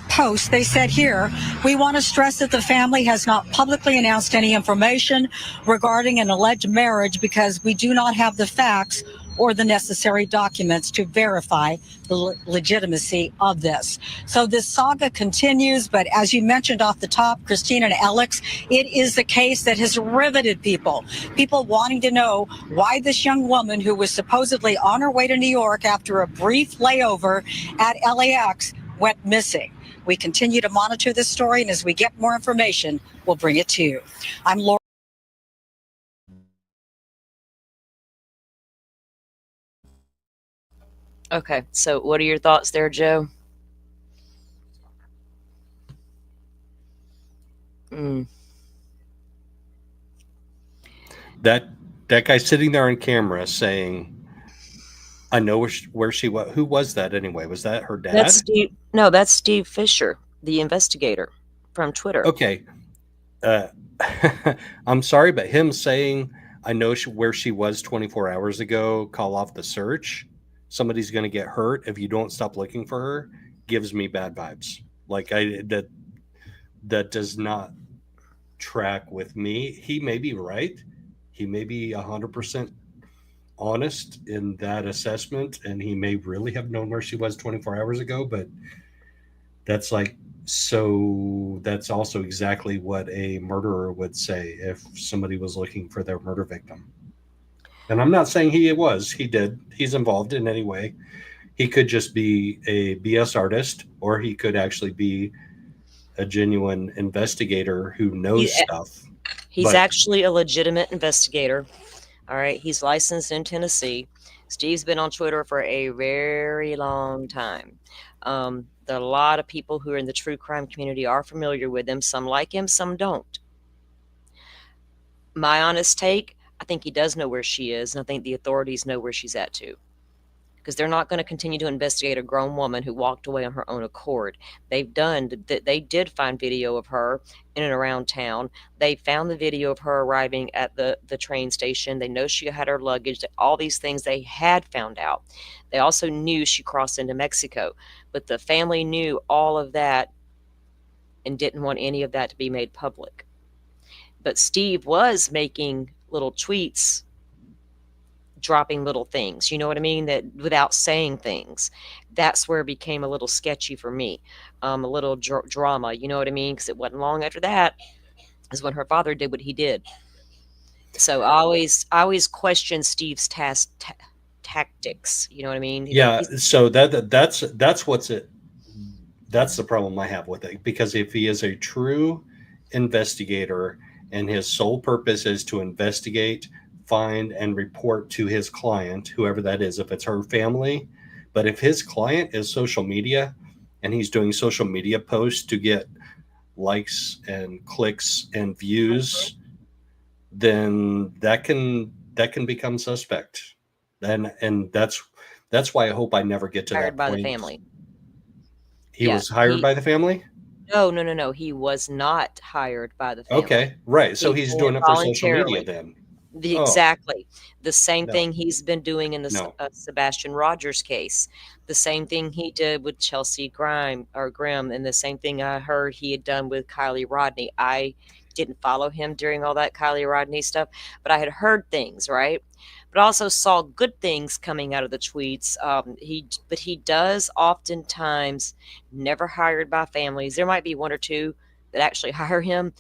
post, they said here, we want to stress that the family has not publicly announced any information regarding an alleged marriage because we do not have the facts or the necessary documents to verify the legitimacy of this. So this saga continues, but as you mentioned off the top, Christine and Alex, it is the case that has riveted people wanting to know why this young woman who was supposedly on her way to New York after a brief layover at LAX went missing. We continue to monitor this story, and as we get more information, we'll bring it to you. I'm Laura. Okay, so what are your thoughts there, Joe? That guy sitting there on camera saying, "I know where she was." Who was that anyway? Was that her dad? That's Steve. No, that's Steve Fisher, the investigator from Twitter. Okay. I'm sorry, but him saying, "I know where she was 24 hours ago, call off the search. Somebody's going to get hurt if you don't stop looking for her," gives me bad vibes. Like that does not track with me. He may be right. He may be 100% honest in that assessment, and he may really have known where she was 24 hours ago, but that's also exactly what a murderer would say if somebody was looking for their murder victim. And I'm not saying he's involved in any way. He could just be a BS artist, or he could actually be a genuine investigator who knows stuff. He's actually a legitimate investigator. All right. He's licensed in Tennessee. Steve's been on Twitter for a very long time. There are a lot of people who are in the true crime community are familiar with him. Some like him, some don't. My honest take, I think he does know where she is, and I think the authorities know where she's at too. Because they're not going to continue to investigate a grown woman who walked away on her own accord. They did find video of her in and around town. They found the video of her arriving at the train station. They know she had her luggage. All these things they had found out. They also knew she crossed into Mexico. But the family knew all of that and didn't want any of that to be made public. But Steve was making little tweets, dropping little things, you know what I mean, that without saying things. That's where it became a little sketchy for me, a little drama, you know what I mean, because it wasn't long after that is when her father did what he did. So I always question Steve's tactics, you know what I mean. Yeah, so that's the problem I have with it, because if he is a true investigator and his sole purpose is to investigate, find, and report to his client, whoever that is, if it's her family. But if his client is social media and he's doing social media posts to get likes and clicks and views, then that can become suspect. And that's why I hope I never get to that point. Hired by the family. He was hired by the family? No. He was not hired by the family. Okay, right. So he's doing it for social media then. Exactly. The same thing he's been doing in the Sebastian Rogers case. The same thing he did with Chelsea Grimm, and the same thing I heard he had done with Kylie Rodney. I didn't follow him during all that Kylie Rodney stuff, but I had heard things, right? But also saw good things coming out of the tweets. He does oftentimes never hired by families. There might be one or two that actually hire him.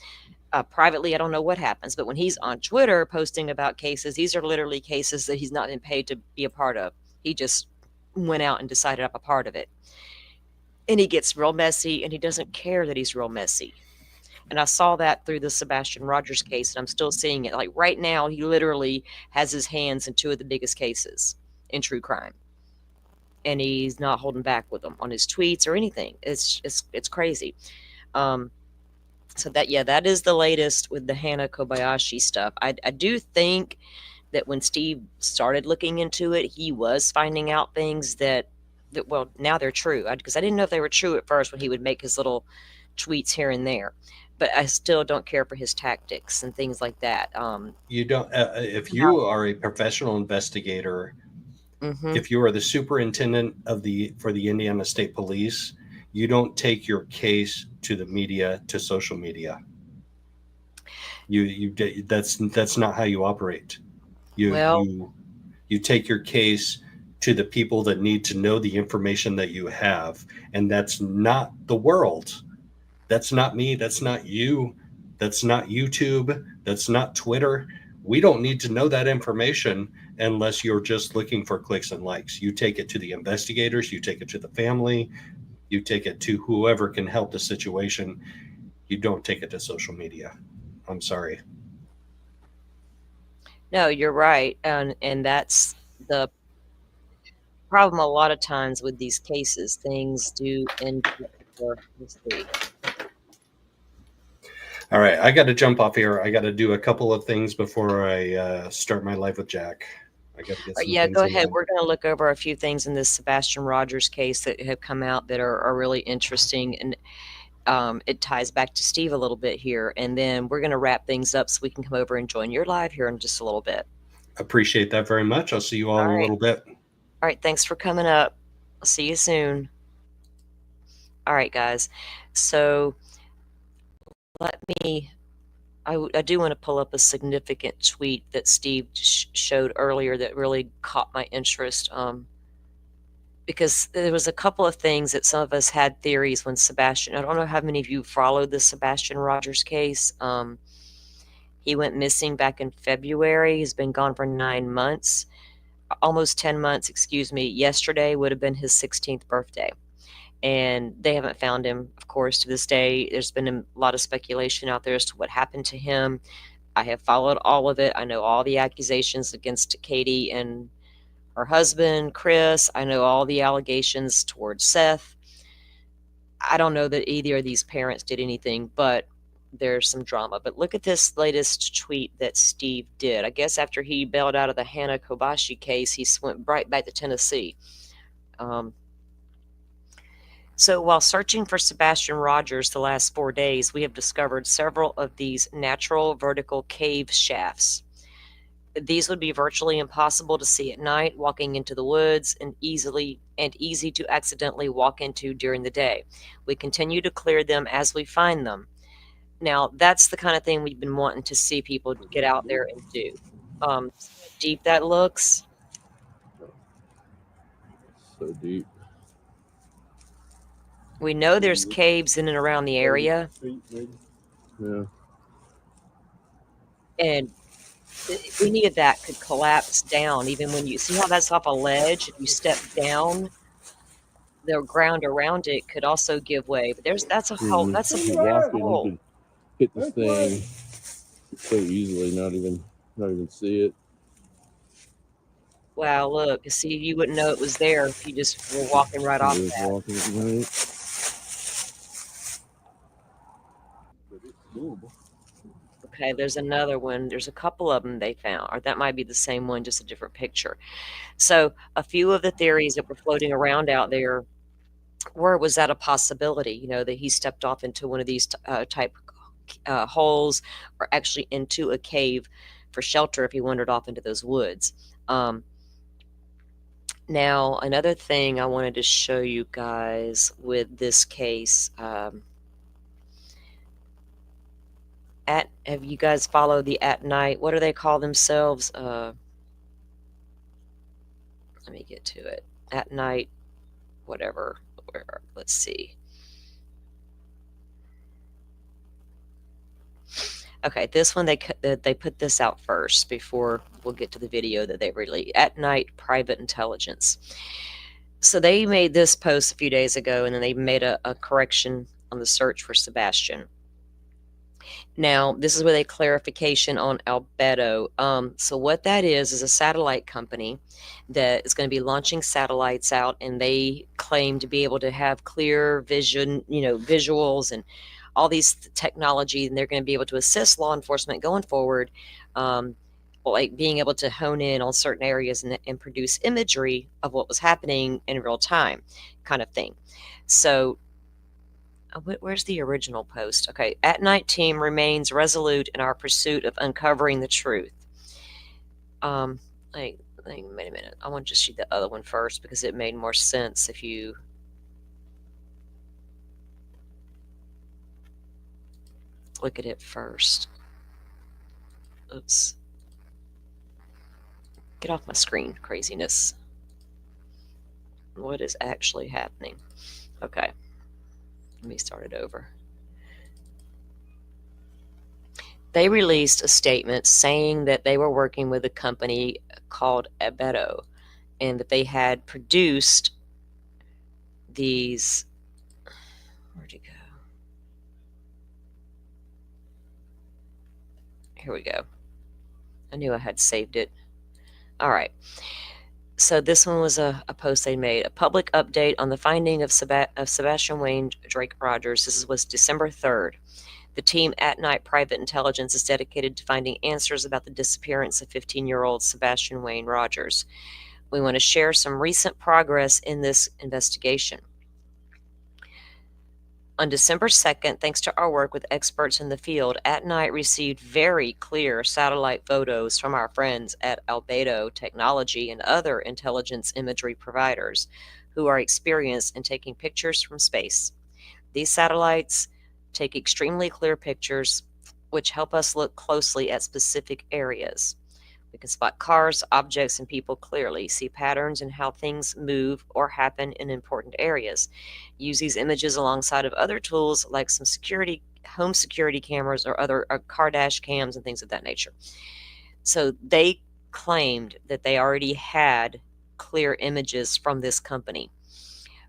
Privately, I don't know what happens, but when he's on Twitter posting about cases, these are literally cases that he's not been paid to be a part of. He just went out and decided I'm a part of it. And he gets real messy, and he doesn't care that he's real messy. And I saw that through the Sebastian Rogers case, and I'm still seeing it. Like right now, he literally has his hands in two of the biggest cases in true crime. And he's not holding back with them on his tweets or anything. It's crazy. So that is the latest with the Hannah Kobayashi stuff. I do think that when Steve started looking into it, he was finding out things that well, now they're true. Because I didn't know if they were true at first when he would make his little tweets here and there. But I still don't care for his tactics and things like that. You don't. If you are a professional investigator, if you are the superintendent for the Indiana State Police, you don't take your case to the media, to social media. That's not how you operate. You take your case to the people that need to know the information that you have, and that's not the world. That's not me. That's not you. That's not YouTube. That's not Twitter. We don't need to know that information unless you're just looking for clicks and likes. You take it to the investigators. You take it to the family. You take it to whoever can help the situation. You don't take it to social media. I'm sorry. No, you're right. And that's the problem a lot of times with these cases. Things do end up for mistake. All right, I got to jump off here. I got to do a couple of things before I start my live with Jack. I got to get some Yeah, things go in ahead. line. We're going to look over a few things in this Sebastian Rogers case that have come out that are really interesting. And it ties back to Steve a little bit here. And then we're going to wrap things up so we can come over and join your live here in just a little bit. Appreciate that very much. I'll see you all All in a right. little bit. All right. Thanks for coming up. I'll see you soon. All right, guys. So I do want to pull up a significant tweet that Steve showed earlier that really caught my interest. Because there was a couple of things that some of us had theories when Sebastian, I don't know how many of you followed the Sebastian Rogers case. He went missing back in February. He's been gone for 9 months, almost 10 months, excuse me. Yesterday would have been his 16th birthday. And they haven't found him, of course, to this day. There's been a lot of speculation out there as to what happened to him. I have followed all of it. I know all the accusations against Katie and her husband, Chris. I know all the allegations towards Seth. I don't know that either of these parents did anything, but there's some drama. But look at this latest tweet that Steve did. I guess after he bailed out of the Hannah Kobashi case, he went right back to Tennessee. So while searching for Sebastian Rogers the last 4 days, we have discovered several of these natural vertical cave shafts. These would be virtually impossible to see at night, walking into the woods, and easy to accidentally walk into during the day. We continue to clear them as we find them. Now, that's the kind of thing we've been wanting to see people get out there and do. See how deep that looks? So deep. We know there's caves in and around the area. Yeah. And if any of that could collapse down, even when you see how that's off a ledge, if you step down, the ground around it could also give way. But that's a hole. That's a You walk in, you hole. can hit this thing so easily, not even see it. Wow, look. See, you wouldn't know it was there if you just were walking right off Just that. walking at night. But it's doable. Okay, there's another one. There's a couple of them they found, or that might be the same one, just a different picture. So a few of the theories that were floating around out there was that a possibility, you know, that he stepped off into one of these type holes, or actually into a cave for shelter if he wandered off into those woods. Now, another thing I wanted to show you guys with this case, have you guys followed the At Night? What do they call themselves? Let me get to it. At Night, whatever. Let's see. Okay, this one, they put this out first before we'll get to the video that they released. At Night Private Intelligence. So they made this post a few days ago, and then they made a correction on the search for Sebastian. Now, this is with a clarification on Albedo. So what that is a satellite company that is going to be launching satellites out, and they claim to be able to have clear vision, you know, visuals and all these technology, and they're going to be able to assist law enforcement going forward, like being able to hone in on certain areas and produce imagery of what was happening in real time, kind of thing. So where's the original post? Okay, At Night team remains resolute in our pursuit of uncovering the truth. Wait a minute. I want to just read the other one first because it made more sense if you. Look at it first. Oops. Get off my screen, craziness. What is actually happening? Okay. Let me start it over. They released a statement saying that they were working with a company called Albedo, and that they had produced these Where'd he go? Here we go. I knew I had saved it. All right. So this one was a post they made. A public update on the finding of Sebastian Wayne Drake Rogers. This was December 3rd. The team at Night Private Intelligence is dedicated to finding answers about the disappearance of 15-year-old Sebastian Wayne Rogers. We want to share some recent progress in this investigation. On December 2nd, thanks to our work with experts in the field, At Night received very clear satellite photos from our friends at Albedo Technology and other intelligence imagery providers who are experienced in taking pictures from space. These satellites take extremely clear pictures, which help us look closely at specific areas. We can spot cars, objects, and people clearly, see patterns in how things move or happen in important areas. Use these images alongside of other tools like some home security cameras or other car dash cams and things of that nature. So they claimed that they already had clear images from this company.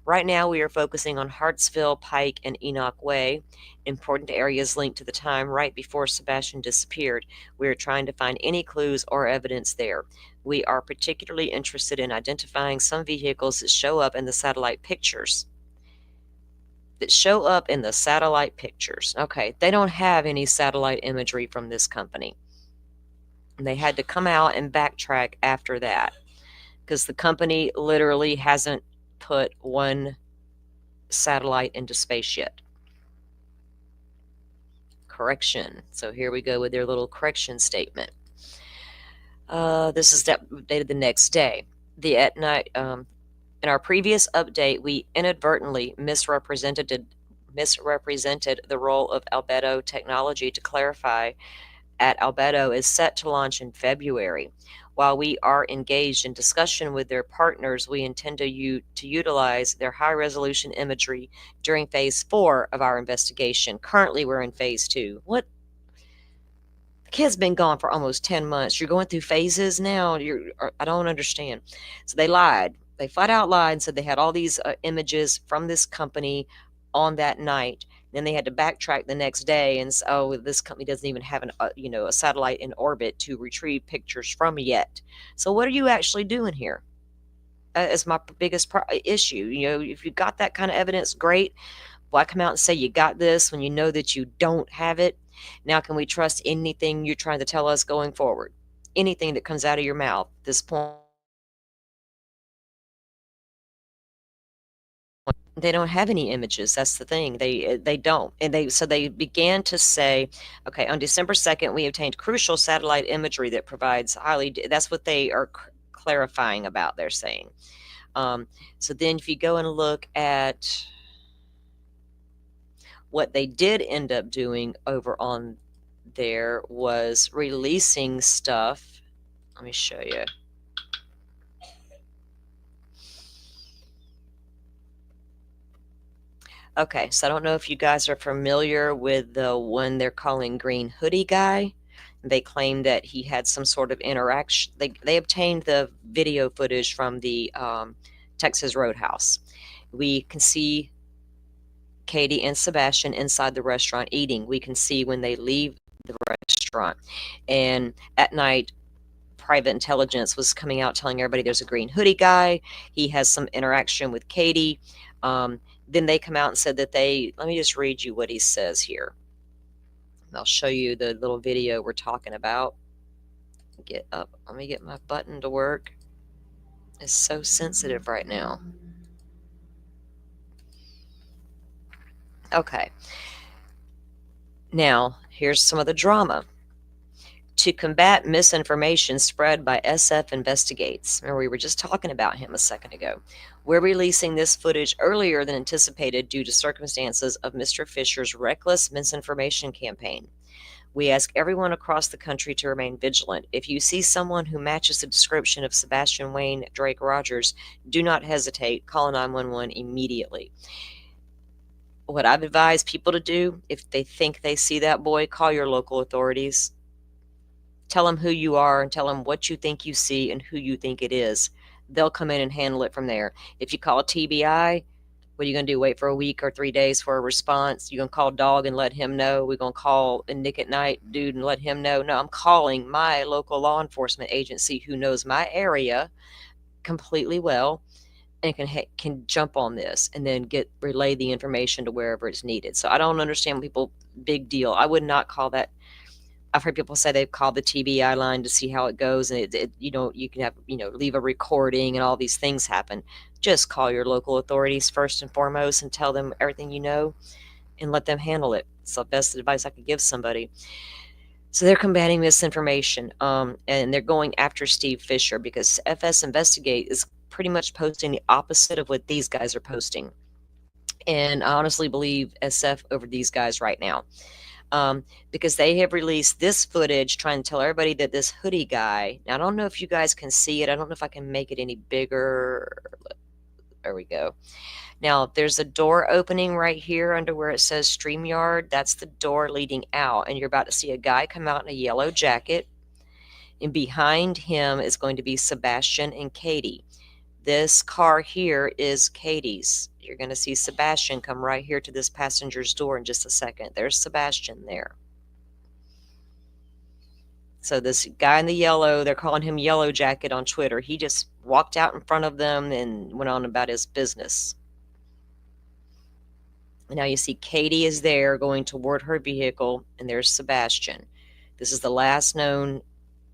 Right now, we are focusing on Hartsville, Pike, and Enoch Way, important areas linked to the time right before Sebastian disappeared. We are trying to find any clues or evidence there. We are particularly interested in identifying some vehicles that show up in the satellite pictures. Okay, they don't have any satellite imagery from this company. And they had to come out and backtrack after that because the company literally hasn't put one satellite into space yet. Correction. So here we go with their little correction statement. This is updated the next day. The At Night, in our previous update, we inadvertently misrepresented the role of Albedo Technology to clarify. At Albedo is set to launch in February. While we are engaged in discussion with their partners, we intend to utilize their high-resolution imagery during Phase 4 of our investigation. Currently, we're in Phase 2. What? The kid's been gone for almost 10 months. You're going through phases now? I don't understand. So they lied. They flat out lied and said they had all these images from this company on that night. Then they had to backtrack the next day and say, oh, this company doesn't even have a satellite in orbit to retrieve pictures from yet. So what are you actually doing here? Is my biggest issue. If you got that kind of evidence, great. Why come out and say you got this when you know that you don't have it? Now, can we trust anything you're trying to tell us going forward? Anything that comes out of your mouth at this point? They don't have any images. That's the thing. They don't. And they began to say, okay, on December 2nd, we obtained crucial satellite imagery that provides that's what they are clarifying about, they're saying. So then if you go and look at what they did end up doing over on there was releasing stuff. Let me show you. Okay, so I don't know if you guys are familiar with the one they're calling Green Hoodie Guy. They claim that he had some sort of interaction. They obtained the video footage from the Texas Roadhouse. We can see Katie and Sebastian inside the restaurant eating. We can see when they leave the restaurant. And at night, Private Intelligence was coming out telling everybody there's a Green Hoodie Guy. He has some interaction with Katie. Then they come out and said that let me just read you what he says here. I'll show you the little video we're talking about. Let me get my button to work. It's so sensitive right now. Okay. Now, here's some of the drama. To combat misinformation spread by SF Investigates. Remember, we were just talking about him a second ago. We're releasing this footage earlier than anticipated due to circumstances of Mr. Fisher's reckless misinformation campaign. We ask everyone across the country to remain vigilant. If you see someone who matches the description of Sebastian Wayne Drake Rogers, do not hesitate. Call 911 immediately. What I've advised people to do, if they think they see that boy, call your local authorities. Tell them who you are and tell them what you think you see and who you think it is. They'll come in and handle it from there. If you call TBI, What are you going to do? Wait for a week or 3 days for a response? You going to call Dog and let him know? We're going to call Nick at Night dude and let him know? No, I'm calling my local law enforcement agency who knows my area completely well and can jump on this and then relay the information to wherever it's needed. So I don't understand people, big deal. I would not call that. I've heard people say they've called the TBI line to see how it goes, and you can have, leave a recording and all these things happen. Just call your local authorities first and foremost and tell them everything you know and let them handle it. It's the best advice I could give somebody. So they're combating misinformation, and they're going after Steve Fisher because FS Investigate is pretty much posting the opposite of what these guys are posting. And I honestly believe SF over these guys right now. Because they have released this footage trying to tell everybody that this hoodie guy, now I don't know if you guys can see it. I don't know if I can make it any bigger. There we go. Now there's a door opening right here under where it says StreamYard. That's the door leading out. And you're about to see a guy come out in a yellow jacket. And behind him is going to be Sebastian and Katie. This car here is Katie's. You're going to see Sebastian come right here to this passenger's door in just a second. There's Sebastian there. So this guy in the yellow, they're calling him Yellow Jacket on Twitter. He just walked out in front of them and went on about his business. And now you see Katie is there going toward her vehicle, and there's Sebastian. This is the last known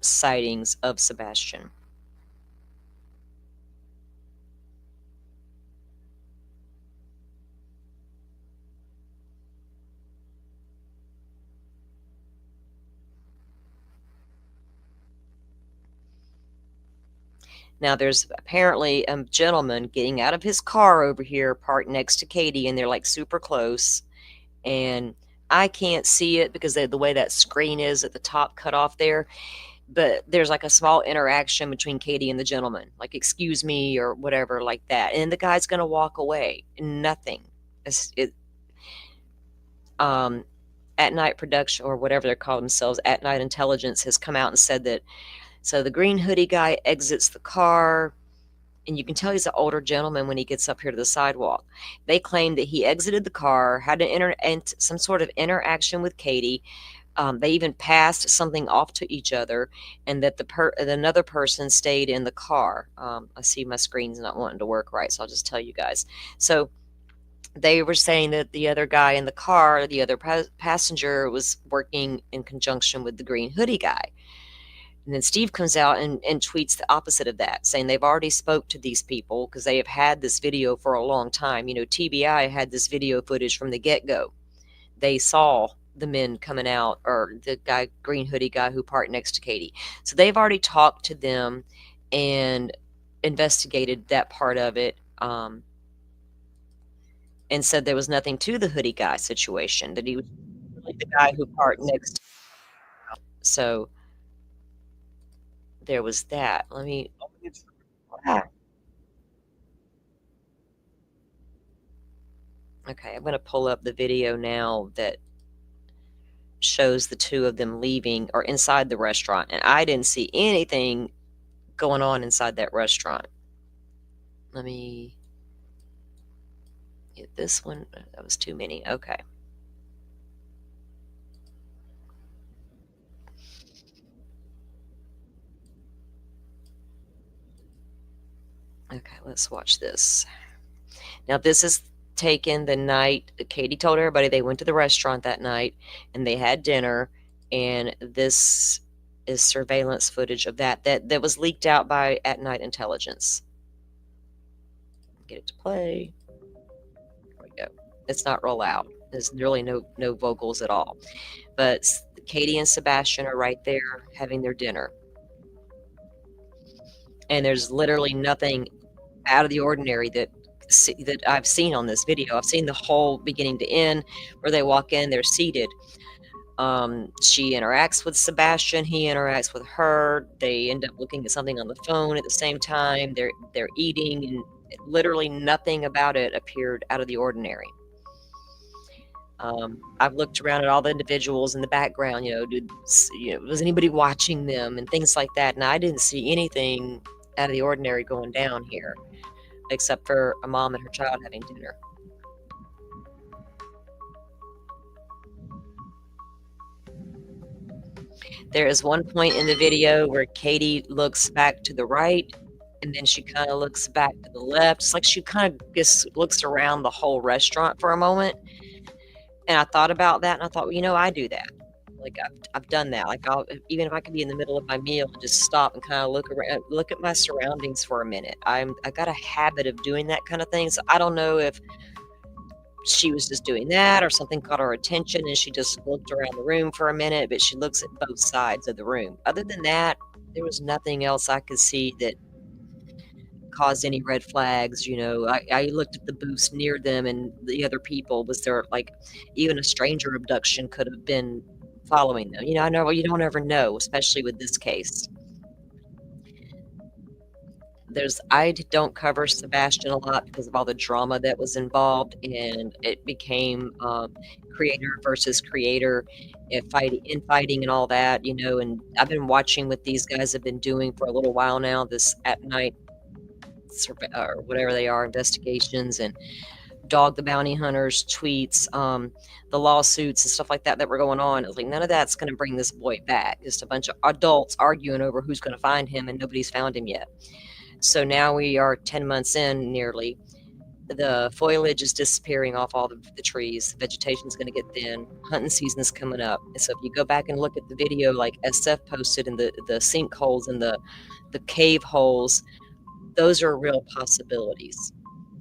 sightings of Sebastian. Now, there's apparently a gentleman getting out of his car over here, parked next to Katie, and they're like super close. And I can't see it because the way that screen is at the top cut off there. But there's like a small interaction between Katie and the gentleman, like, excuse me, or whatever like that. And the guy's going to walk away. Nothing. At Night Production, or whatever they're calling themselves, At Night Intelligence, has come out and said that. So the green hoodie guy exits the car, and you can tell he's an older gentleman when he gets up here to the sidewalk. They claim that he exited the car, had some sort of interaction with Katie. They even passed something off to each other, and that another person stayed in the car. I see my screen's not wanting to work right, so I'll just tell you guys. So they were saying that the other guy in the car, the other passenger, was working in conjunction with the green hoodie guy. And then Steve comes out and tweets the opposite of that, saying they've already spoke to these people because they have had this video for a long time. TBI had this video footage from the get-go. They saw the men coming out, or the green hoodie guy who parked next to Katie. So they've already talked to them and investigated that part of it, and said there was nothing to the hoodie guy situation, that he was really the guy who parked next to him. So there was that. Okay, I'm going to pull up the video now that shows the two of them leaving or inside the restaurant. And I didn't see anything going on inside that restaurant. Let me get this one. That was too many. Okay. Okay, let's watch this. Now, this is taken the night Katie told everybody they went to the restaurant that night and they had dinner, and this is surveillance footage of that was leaked out by At Night Intelligence. Get it to play. There we go. It's not roll out. There's really no vocals at all. But Katie and Sebastian are right there having their dinner. And there's literally nothing out of the ordinary that I've seen on this video. I've seen the whole beginning to end where they walk in, they're seated. She interacts with Sebastian, he interacts with her. They end up looking at something on the phone at the same time. They're eating, and literally nothing about it appeared out of the ordinary. I've looked around at all the individuals in the background, was anybody watching them and things like that, and I didn't see anything out of the ordinary going down here, except for a mom and her child having dinner. There is one point in the video where Katie looks back to the right, and then she kind of looks back to the left. It's like she kind of just looks around the whole restaurant for a moment. And I thought about that, and I thought, well, you know, I do that. Like I've done that. Like even if I could be in the middle of my meal and just stop and kind of look around, look at my surroundings for a minute. I got a habit of doing that kind of thing. So I don't know if she was just doing that or something caught her attention and she just looked around the room for a minute, but she looks at both sides of the room. Other than that, there was nothing else I could see that caused any red flags. You know, I looked at the booths near them and the other people. Was there, like, even a stranger abduction could have been following them? You know, I know you don't ever know, especially with this case. I don't cover Sebastian a lot because of all the drama that was involved, and it became creator versus creator fighting and all that, you know. And I've been watching what these guys have been doing for a little while now, this at night or whatever they are, investigations, and Dog the Bounty Hunter's tweets, the lawsuits and stuff like that were going on. It was like, none of that's going to bring this boy back. Just a bunch of adults arguing over who's going to find him, and nobody's found him yet. So now we are 10 months in nearly. The foliage is disappearing off all the trees. The vegetation is going to get thin. Hunting season is coming up. And so if you go back and look at the video, like SF posted, in the sinkholes and the cave holes, those are real possibilities.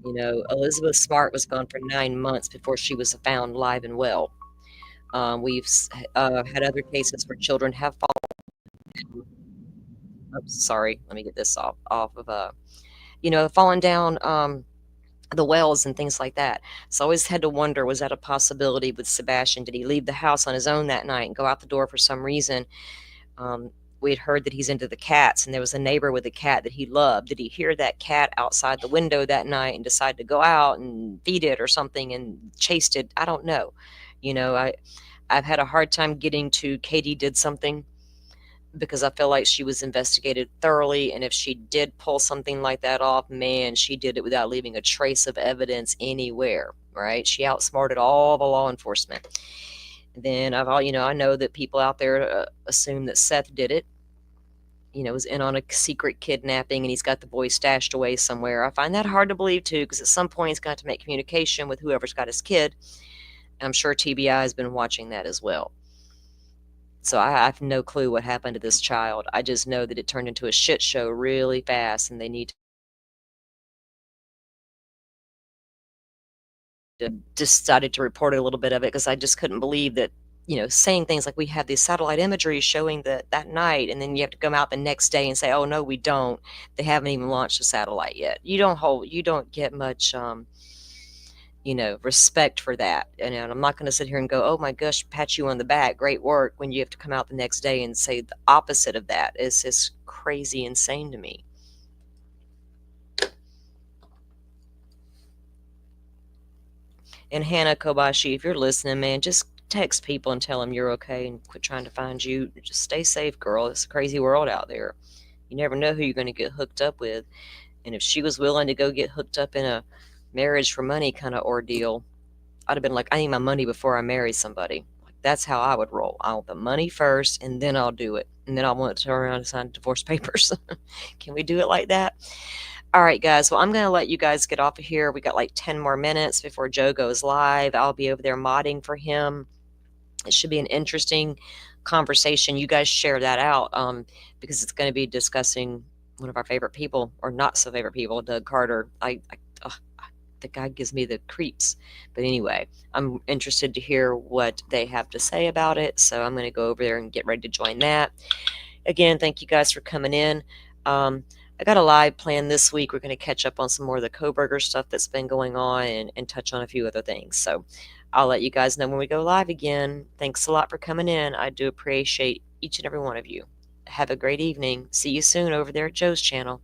You know, Elizabeth Smart was gone for 9 months before she was found live and well. We've had other cases where children have fallen. Oops, sorry, let me get this off of you know, falling down the wells and things like that. So I always had to wonder, was that a possibility with Sebastian? Did he leave the house on his own that night and go out the door for some reason? We had heard that he's into the cats, and there was a neighbor with a cat that he loved. Did he hear that cat outside the window that night and decide to go out and feed it or something and chased it? I don't know. You know, I've had a hard time getting to Katie did something, because I feel like she was investigated thoroughly, and if she did pull something like that off, man, she did it without leaving a trace of evidence anywhere, right? She outsmarted all the law enforcement. Then I know that people out there assume that Seth did it, you know, was in on a secret kidnapping and he's got the boy stashed away somewhere. I find that hard to believe too, because at some point he's got to make communication with whoever's got his kid. I'm sure TBI has been watching that as well. So I have no clue what happened to this child. I just know that it turned into a shit show really fast, and they need to decided to report a little bit of it, because I just couldn't believe that, you know, saying things like we have this satellite imagery showing that night, and then you have to come out the next day and say, oh no, we don't. They haven't even launched a satellite yet. You don't get much you know, respect for that. And I'm not going to sit here and go, oh my gosh, pat you on the back, great work, when you have to come out the next day and say the opposite of that. Is just crazy insane to me. And Hannah Kobashi, if you're listening, man, just text people and tell them you're okay and quit trying to find you. Just stay safe, girl. It's a crazy world out there. You never know who you're going to get hooked up with. And if she was willing to go get hooked up in a marriage for money kind of ordeal, I'd have been like, I need my money before I marry somebody. Like, that's how I would roll. I want the money first, and then I'll do it. And then I'll want to turn around and sign divorce papers. Can we do it like that? All right, guys. Well, I'm going to let you guys get off of here. We got like 10 more minutes before Joe goes live. I'll be over there modding for him. It should be an interesting conversation. You guys share that out, because it's going to be discussing one of our favorite people, or not so favorite people, Doug Carter. The guy gives me the creeps. But anyway, I'm interested to hear what they have to say about it. So I'm going to go over there and get ready to join that. Again, thank you guys for coming in. I got a live plan this week. We're going to catch up on some more of the Koberger stuff that's been going on, and touch on a few other things. So I'll let you guys know when we go live again. Thanks a lot for coming in. I do appreciate each and every one of you. Have a great evening. See you soon over there at Joe's channel.